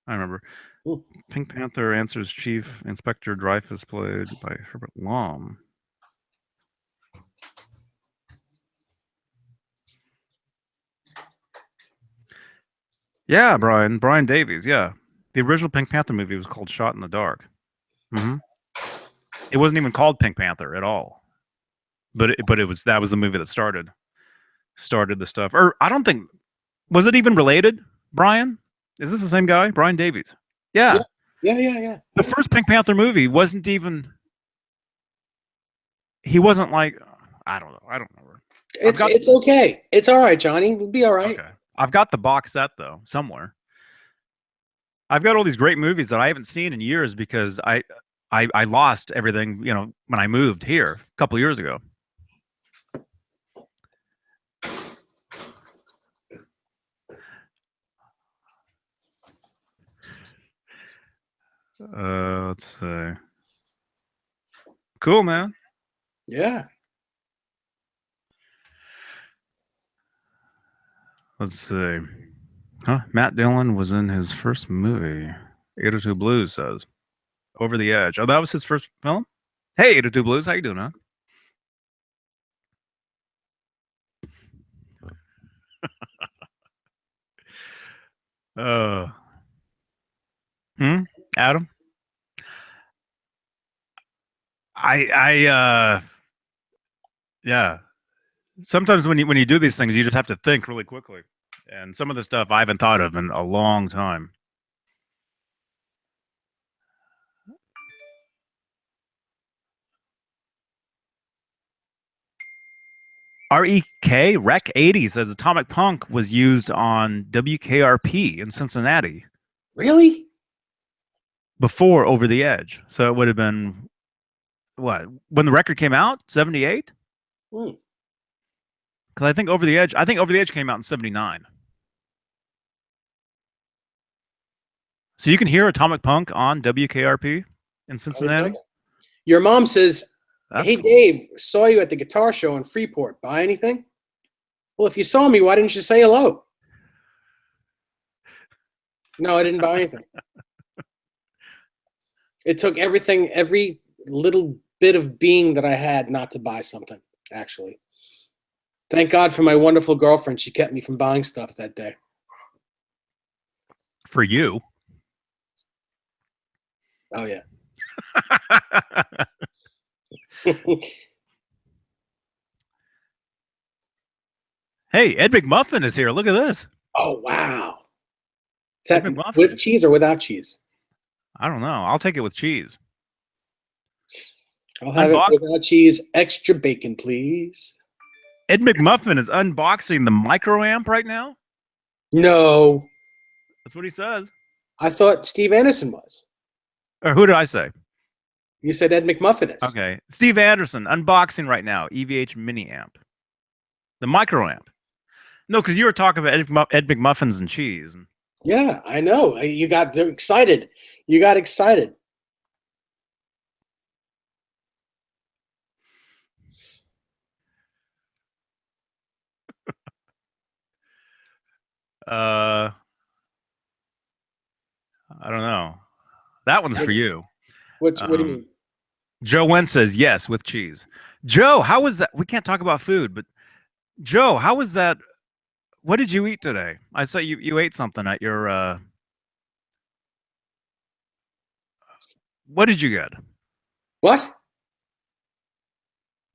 Speaker 1: I remember.
Speaker 2: Ooh.
Speaker 1: Pink Panther answers Chief Inspector Dreyfus, played by Herbert Lom. Yeah, Brian Davies. Yeah, the original Pink Panther movie was called Shot in the Dark. Mm-hmm. It wasn't even called Pink Panther at all, but that was the movie that started the stuff. Or I don't think, was it even related? Brian, is this the same guy? Brian Davies. Yeah.
Speaker 2: Yeah.
Speaker 1: The first Pink Panther movie wasn't even. He wasn't like, I don't know.
Speaker 2: It's okay. It's all right, Johnny. We'll be all right.
Speaker 1: Okay. I've got the box set though somewhere. I've got all these great movies that I haven't seen in years because I lost everything, when I moved here a couple years ago. Let's see. Cool, man.
Speaker 2: Yeah.
Speaker 1: Let's see. Matt Dillon was in his first movie. 802 Blues says. Over the Edge. Oh, that was his first film? Hey, 802 Blues, how you doing, man? Adam? Yeah. Sometimes when you do these things, you just have to think really quickly. And some of the stuff I haven't thought of in a long time. Rec 80 says Atomic Punk was used on WKRP in Cincinnati.
Speaker 2: Really?
Speaker 1: Before Over the Edge. So it would have been, what, when the record came out? 78? Because I think Over the Edge came out in 79. So you can hear Atomic Punk on WKRP in Cincinnati?
Speaker 2: Your mom says,
Speaker 1: That's
Speaker 2: hey,
Speaker 1: cool.
Speaker 2: Dave, saw you at the guitar show in Freeport. Buy anything? Well, if you saw me, why didn't you say hello? No, I didn't buy anything. It took every little bit of being that I had not to buy something, actually. Thank God for my wonderful girlfriend. She kept me from buying stuff that day.
Speaker 1: For you?
Speaker 2: Oh, yeah.
Speaker 1: Hey, Ed McMuffin is here. Look at this.
Speaker 2: Oh, wow. Is that
Speaker 1: Ed McMuffin.
Speaker 2: with cheese or without cheese?
Speaker 1: I don't know. I'll take it with cheese.
Speaker 2: I'll have it without cheese. Extra bacon, please.
Speaker 1: Ed McMuffin is unboxing the microamp right now?
Speaker 2: No.
Speaker 1: That's what he says.
Speaker 2: I thought Steve Anderson was.
Speaker 1: Or who did I say?
Speaker 2: You said Ed McMuffin is.
Speaker 1: Okay. Steve Anderson unboxing right now. EVH mini amp. The microamp. No, because you were talking about Ed McMuffins and cheese.
Speaker 2: Yeah, I know. You got excited. You got excited.
Speaker 1: I don't know. That one's for you.
Speaker 2: What do you mean?
Speaker 1: Joe Wentz says yes with cheese. Joe, how was that? We can't talk about food, but Joe, how was that? What did you eat today? I saw you ate something at your. What did you get?
Speaker 2: What?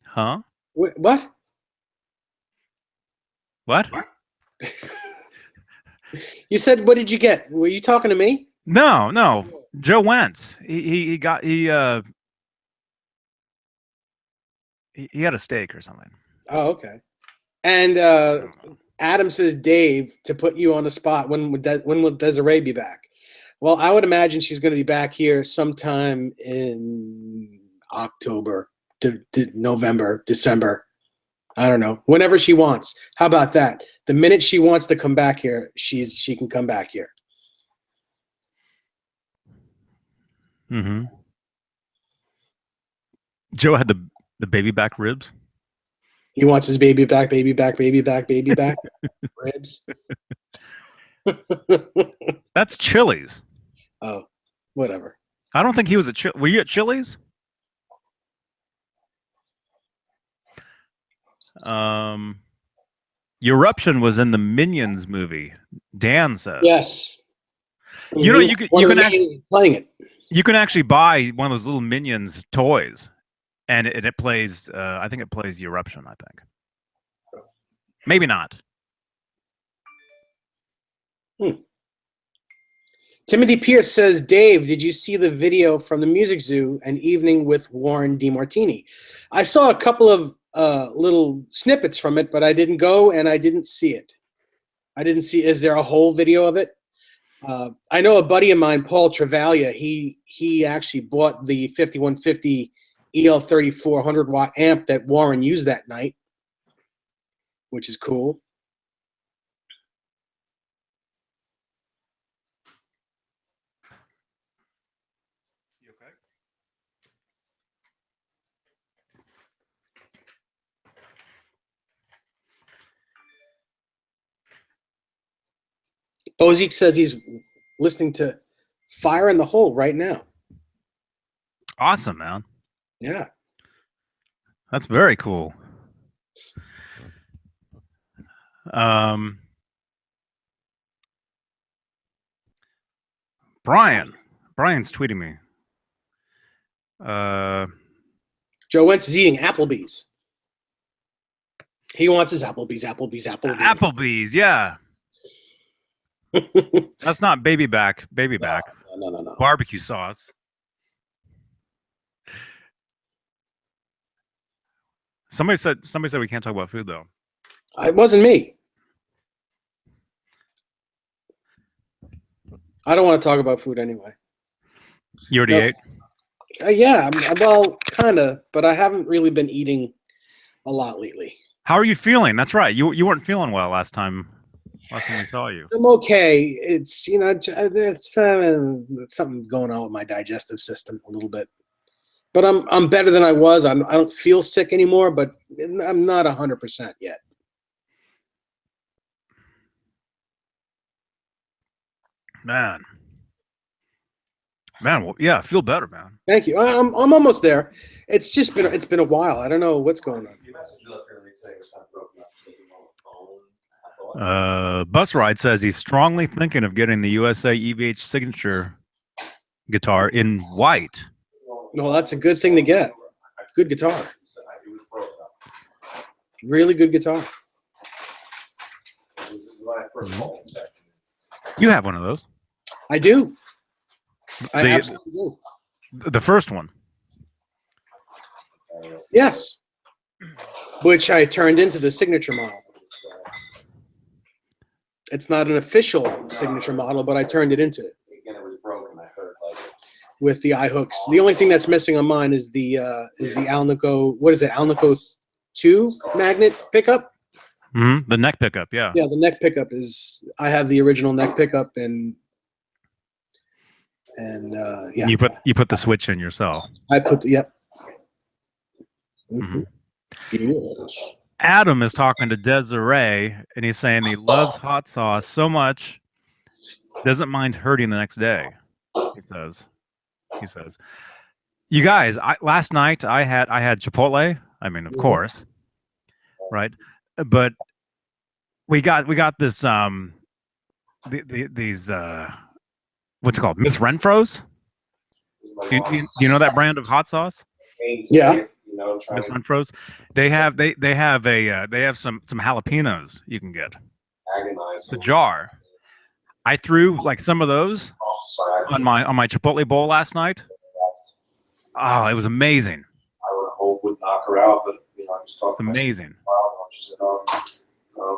Speaker 1: Huh?
Speaker 2: What?
Speaker 1: What?
Speaker 2: You said, what did you get? Were you talking to me?
Speaker 1: No, no. Joe Wentz. He had a steak or something.
Speaker 2: Oh, okay. And Adam says, Dave, to put you on the spot, when will Desiree be back? Well, I would imagine she's going to be back here sometime in October, November, December. I don't know. Whenever she wants. How about that? The minute she wants to come back here, she can come back here.
Speaker 1: Mm-hmm. Joe had the baby back ribs.
Speaker 2: He wants his baby back, baby back, baby back, baby back. Ribs.
Speaker 1: That's Chili's.
Speaker 2: Oh, whatever.
Speaker 1: I don't think he was at Were you at Chili's? Eruption was in the Minions movie. Dan says.
Speaker 2: Yes.
Speaker 1: You know, you can actually
Speaker 2: playing it.
Speaker 1: You can actually buy one of those little Minions toys, and it plays. I think it plays Eruption. I think. Maybe not.
Speaker 2: Timothy Pierce says, Dave, did you see the video from the Music Zoo, An Evening with Warren DeMartini? I saw a couple of little snippets from it, but I didn't go and I didn't see it. Is there a whole video of it? I know a buddy of mine, Paul Travalia, he actually bought the 5150 EL34 100-watt amp that Warren used that night, which is cool.
Speaker 1: You okay?
Speaker 2: Bozic says he's listening to Fire in the Hole right now.
Speaker 1: Awesome, man.
Speaker 2: Yeah.
Speaker 1: That's very cool. Brian's tweeting me.
Speaker 2: Joe Wentz is eating Applebee's. He wants his Applebee's.
Speaker 1: Applebee's, yeah. That's not baby back.
Speaker 2: No.
Speaker 1: Barbecue sauce. Somebody said we can't talk about food though.
Speaker 2: It wasn't me. I don't want to talk about food anyway.
Speaker 1: You already ate?
Speaker 2: Yeah, well, kind of, but I haven't really been eating a lot lately.
Speaker 1: How are you feeling? That's right. You weren't feeling well last time we saw you.
Speaker 2: I'm okay. It's it's something going on with my digestive system a little bit, but I'm better than I was. I don't feel sick anymore, but I'm not 100% yet.
Speaker 1: Man, well, yeah, feel better, man.
Speaker 2: Thank you. I'm almost there. It's been a while. I don't know what's going on.
Speaker 1: Bus Ride says he's strongly thinking of getting the USA EVH signature guitar in white.
Speaker 2: No, that's a good thing to get. Good guitar. Really good guitar.
Speaker 1: You have one of those.
Speaker 2: I do. I absolutely do.
Speaker 1: The first one.
Speaker 2: Yes. Which I turned into the signature model. It's not an official signature model, but I turned it into it. With the eye hooks. The only thing that's missing on mine is the Alnico, what is it? Alnico 2 magnet pickup?
Speaker 1: Mm-hmm. The neck pickup, yeah.
Speaker 2: Yeah, the neck pickup is, I have the original neck pickup and yeah.
Speaker 1: You put the switch in yourself.
Speaker 2: I put the, yep.
Speaker 1: Mm-hmm.
Speaker 2: Yes.
Speaker 1: Adam is talking to Desiree, and he's saying he loves hot sauce so much, doesn't mind hurting the next day. He says, you guys, last night I had Chipotle. I mean, of course, right? But we got this these what's it called? Miss Renfro's. Do you know that brand of hot sauce?
Speaker 2: Yeah.
Speaker 4: You know, trying
Speaker 1: Miss Unfroze. They have some jalapenos you can get.
Speaker 4: agonize.
Speaker 1: It's a jar. I threw like some of those
Speaker 4: Oh, sorry.
Speaker 1: on my Chipotle bowl last night. Oh, it was amazing.
Speaker 4: I would hope would knock her out, but you know, I just talked
Speaker 1: It's amazing.
Speaker 4: She said, I'm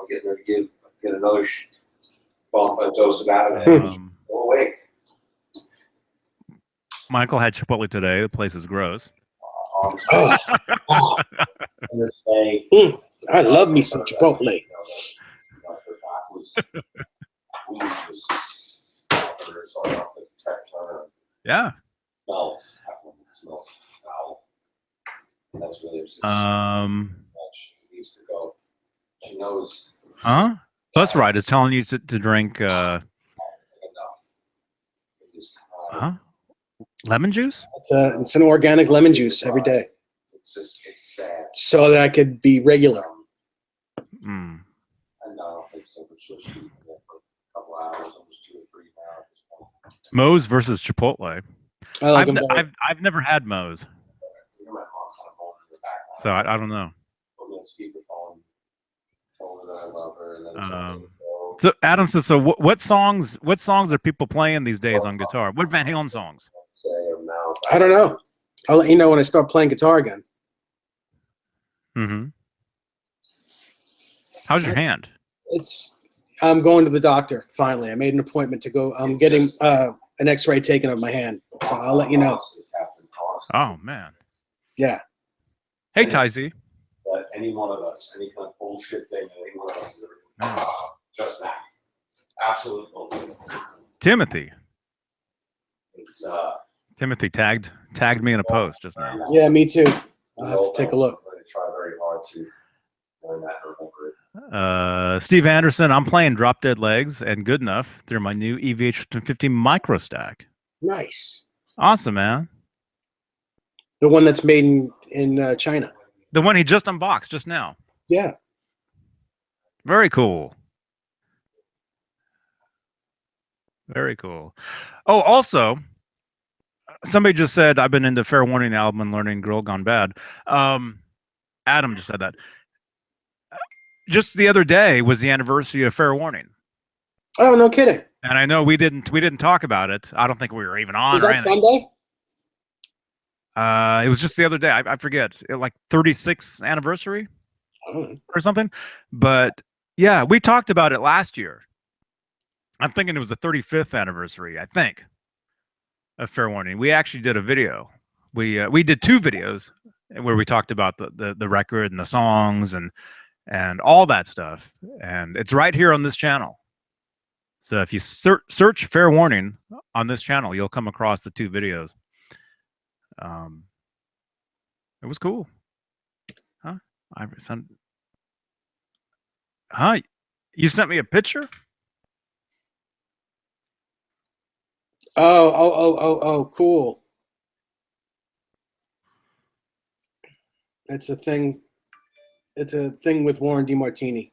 Speaker 4: getting her to get another bump, a dose of Ativan. Awake.
Speaker 1: Michael had Chipotle today. The place is gross.
Speaker 2: I love me some Chipotle.
Speaker 1: Yeah.
Speaker 4: Smells foul. And that's really needs to go. She knows.
Speaker 1: Huh? That's right. It's telling you to drink
Speaker 4: Enough.
Speaker 1: huh? Lemon juice?
Speaker 2: It's an organic lemon juice every day.
Speaker 4: It's sad.
Speaker 2: So that I could be regular.
Speaker 1: Mm.
Speaker 4: I don't think so, but she's been there for a couple hours, almost 2 or 3 now at this point.
Speaker 1: Moe's versus Chipotle.
Speaker 2: I like them both.
Speaker 1: I've never had Moe's, so I don't know. So Adam says, so what songs are people playing these days on guitar? What Van Halen songs?
Speaker 2: I don't know. I'll let you know when I start playing guitar again.
Speaker 1: Mm-hmm. How's your hand?
Speaker 2: I'm going to the doctor finally. I made an appointment to go. I'm getting an X-ray taken of my hand, so I'll let you know.
Speaker 1: Oh man.
Speaker 2: Yeah.
Speaker 1: Hey, Tyzy.
Speaker 4: But any one of us, any kind of bullshit thing, any one of us is just that. Absolute bullshit.
Speaker 1: Timothy.
Speaker 4: It's
Speaker 1: Timothy tagged me in a post just now.
Speaker 2: Yeah, me too. I'll have to take a look.
Speaker 4: I'm going to try very hard to learn that and remember it.
Speaker 1: Steve Anderson, I'm playing Drop Dead Legs and Good Enough through my new EVH50 micro stack.
Speaker 2: Nice.
Speaker 1: Awesome, man.
Speaker 2: The one that's made in China.
Speaker 1: The one he just unboxed just now.
Speaker 2: Yeah.
Speaker 1: Very cool. Very cool. Oh, also, somebody just said I've been into Fair Warning album and learning Girl Gone Bad. Adam just said that. Just the other day was the anniversary of Fair Warning.
Speaker 2: Oh, no kidding.
Speaker 1: And I know we didn't talk about it. I don't think we were even on.
Speaker 2: Was that Sunday?
Speaker 1: It was just the other day. I forget. Like 36th anniversary or something. But yeah, we talked about it last year. I'm thinking it was the 35th anniversary, I think, of Fair Warning. We actually did a video. We did 2 videos where we talked about the record and the songs and all that stuff. And it's right here on this channel. So if you search Fair Warning on this channel, you'll come across the 2 videos. It was cool. Huh? Huh? You sent me a picture?
Speaker 2: Oh, cool. It's a thing. It's a thing with Warren DeMartini.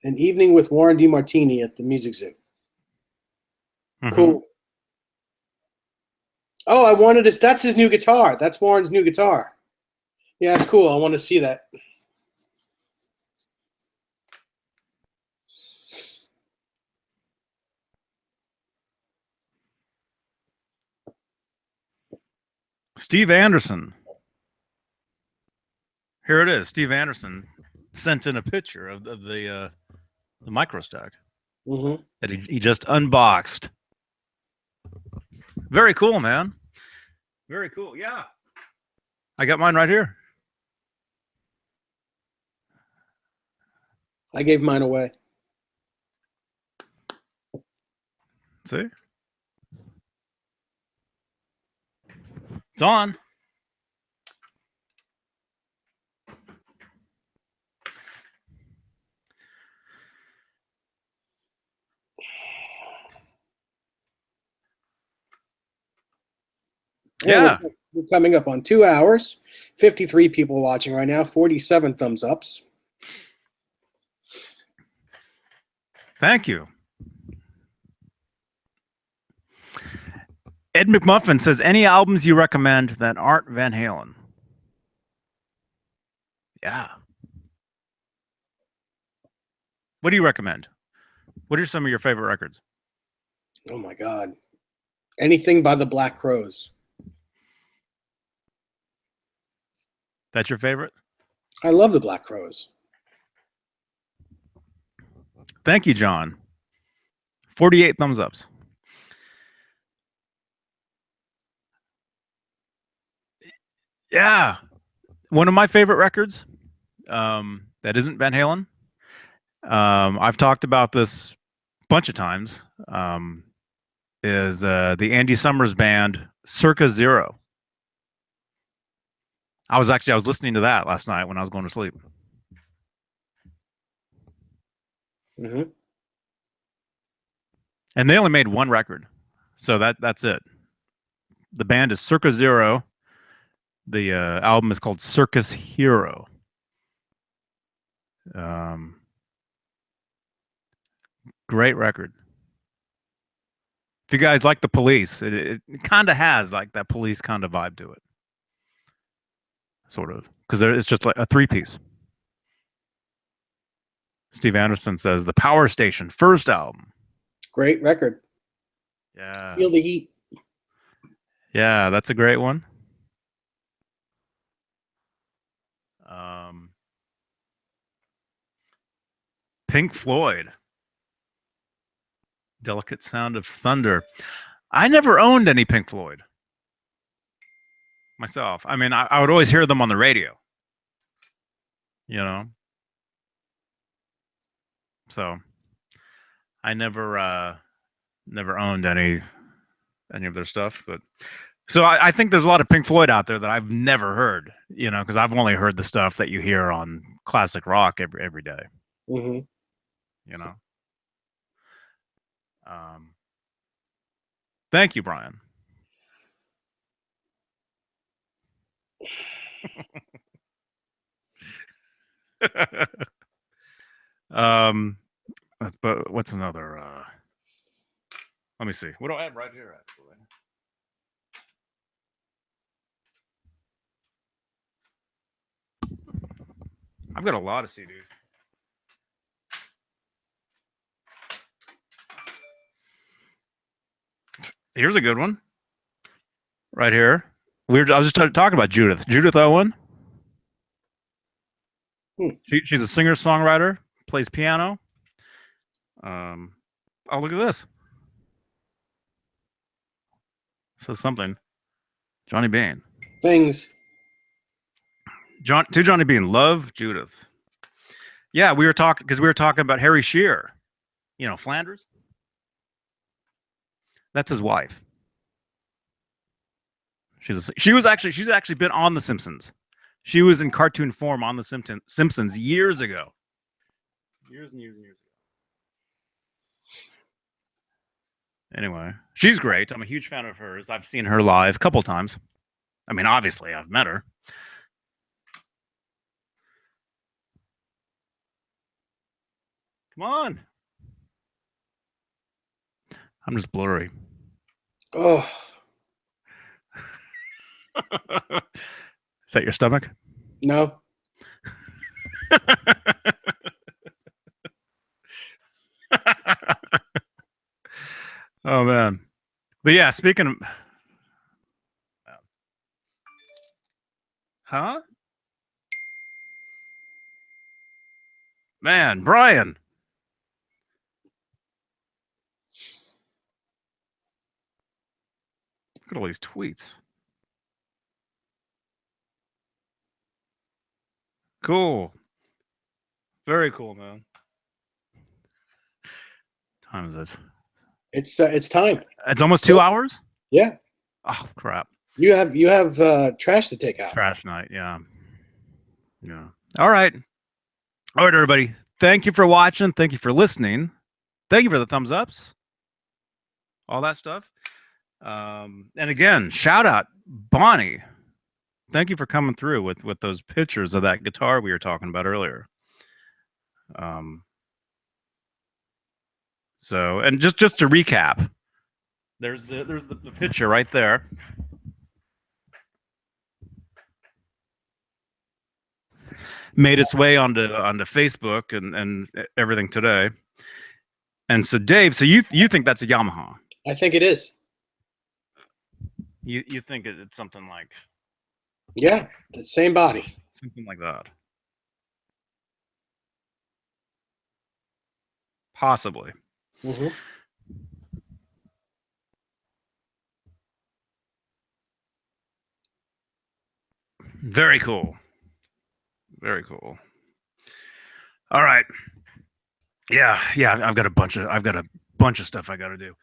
Speaker 2: An evening with Warren DeMartini at the Music Zoo.
Speaker 1: Mm-hmm.
Speaker 2: Cool. Oh, I wanted to. That's his new guitar. That's Warren's new guitar. Yeah, it's cool. I want to see that.
Speaker 1: Steve Anderson. Here it is. Steve Anderson sent in a picture of the micro stack that he just unboxed. Very cool, man. Very cool. Yeah. I got mine right here.
Speaker 2: I gave mine away.
Speaker 1: See? It's on. Yeah.
Speaker 2: We're coming up on 2 hours. 53 people watching right now. 47 thumbs ups.
Speaker 1: Thank you. Ed McMuffin says, any albums you recommend that aren't Van Halen? Yeah. What do you recommend? What are some of your favorite records?
Speaker 2: Oh my God. Anything by the Black Crowes.
Speaker 1: That's your favorite?
Speaker 2: I love the Black Crowes.
Speaker 1: Thank you, John. 48 thumbs ups. Yeah. One of my favorite records that isn't Van Halen. I've talked about this a bunch of times. Is the Andy Summers band Circa Zero. I was listening to that last night when I was going to sleep.
Speaker 2: Mm-hmm.
Speaker 1: And they only made one record, so that's it. The band is Circa Zero. The album is called Circus Hero. Great record. If you guys like the Police, it kind of has like that Police kind of vibe to it, sort of, because it's just like a three-piece. Steve Anderson says the Power Station first album.
Speaker 2: Great record.
Speaker 1: Yeah.
Speaker 2: Feel the Heat.
Speaker 1: Yeah, that's a great one. Pink Floyd. Delicate Sound of Thunder. I never owned any Pink Floyd myself. I mean, I would always hear them on the radio, you know. So I never owned any of their stuff, but so I think there's a lot of Pink Floyd out there that I've never heard, you know, because I've only heard the stuff that you hear on classic rock every day.
Speaker 2: Mm-hmm.
Speaker 1: You know. Thank you, Brian. But what's another? Let me see. What do I have right here? Actually, I've got a lot of CDs. Here's a good one. Right here. I was just talking about Judith Owen. She's a singer-songwriter, plays piano. Oh, look at this. It says something. Johnny Beane.
Speaker 2: Things.
Speaker 1: To Johnny Beane. Love Judith. Yeah, we were talking about Harry Shearer. You know, Flanders. That's his wife. She's actually been on The Simpsons. She was in cartoon form on The Simpsons years ago. Years and years and years ago. Anyway, she's great. I'm a huge fan of hers. I've seen her live a couple times. I mean, obviously, I've met her. Come on. I'm just blurry.
Speaker 2: Oh.
Speaker 1: Is that your stomach?
Speaker 2: No.
Speaker 1: Oh man. But yeah, speaking of huh? Man, Brian. Look at all these tweets. Cool. Very cool, man. What time is it?
Speaker 2: It's time.
Speaker 1: It's almost 2 hours?
Speaker 2: Yeah.
Speaker 1: Oh crap.
Speaker 2: You have trash to take out.
Speaker 1: Trash night, yeah. Yeah. All right, everybody. Thank you for watching. Thank you for listening. Thank you for the thumbs ups. All that stuff. And again, shout out Bonnie. Thank you for coming through with those pictures of that guitar we were talking about earlier. So, and just to recap, There's the picture right there. Made its way onto Facebook and everything today. And so, Dave, so you think that's a Yamaha?
Speaker 2: I think it is.
Speaker 1: You think it's something like?
Speaker 2: Yeah, the same body.
Speaker 1: Something like that. Possibly.
Speaker 2: Mm-hmm.
Speaker 1: Very cool. Very cool. All right. Yeah. I've got a bunch of stuff I got to do.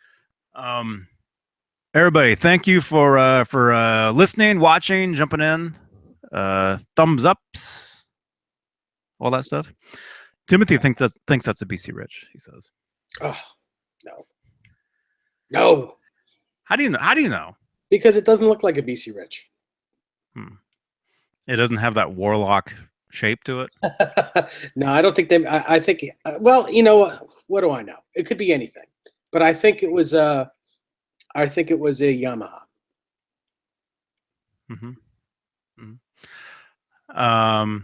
Speaker 1: Everybody, thank you for listening, watching, jumping in, thumbs ups, all that stuff. Timothy thinks that's a BC Rich. He says.
Speaker 2: Oh no.
Speaker 1: How do you know? How do you know?
Speaker 2: Because it doesn't look like a BC Rich.
Speaker 1: It doesn't have that warlock shape to it.
Speaker 2: No, I don't think they. I think. Well, you know what do I know? It could be anything, but I think it was a. I think it was a Yamaha.
Speaker 1: Mm-hmm. Mm-hmm.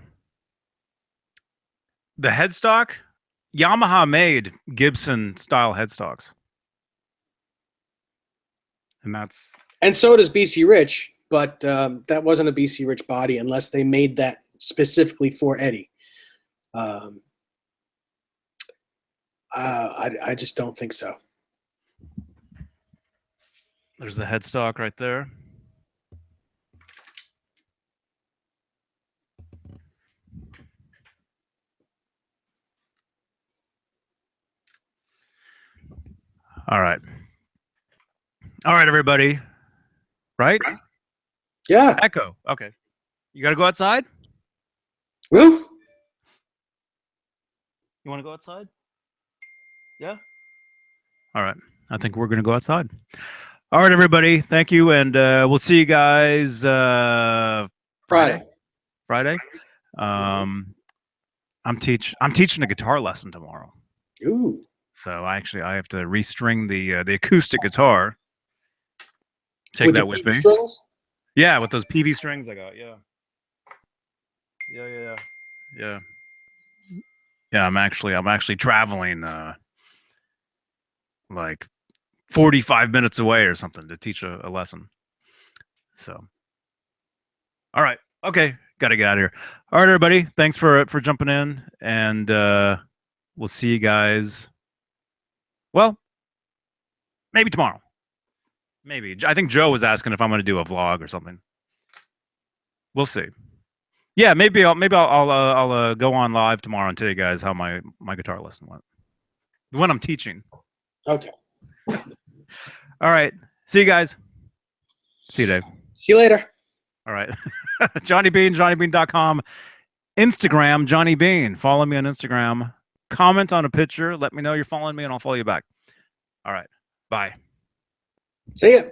Speaker 1: The headstock, Yamaha made Gibson style headstocks,
Speaker 2: and so does BC Rich, but that wasn't a BC Rich body unless they made that specifically for Eddie. I just don't think so.
Speaker 1: There's the headstock right there. All right, everybody. Right?
Speaker 2: Yeah.
Speaker 1: Echo. Okay. You got to go outside?
Speaker 2: Woo.
Speaker 1: You want to go outside? Yeah? All right. I think we're going to go outside. All right, everybody. Thank you. And we'll see you guys Friday. I'm teaching a guitar lesson tomorrow.
Speaker 2: Ooh.
Speaker 1: So I have to restring the acoustic guitar. Take that with me.
Speaker 2: Strings?
Speaker 1: Yeah, with those PV strings I got. Yeah. Yeah, I'm actually traveling like 45 minutes away or something to teach a lesson. So, all right. Okay. Got to get out of here. All right, everybody. Thanks for jumping in, and we'll see you guys. Well, maybe tomorrow. Maybe. I think Joe was asking if I'm going to do a vlog or something. We'll see. Yeah, maybe I'll go on live tomorrow and tell you guys how my guitar lesson went. When I'm teaching.
Speaker 2: Okay.
Speaker 1: All right. See you guys. See you, Dave.
Speaker 2: See you later.
Speaker 1: All right. Johnny Beane, johnnybeane.com. Instagram, Johnny Beane. Follow me on Instagram. Comment on a picture. Let me know you're following me, and I'll follow you back. All right. Bye.
Speaker 2: See ya.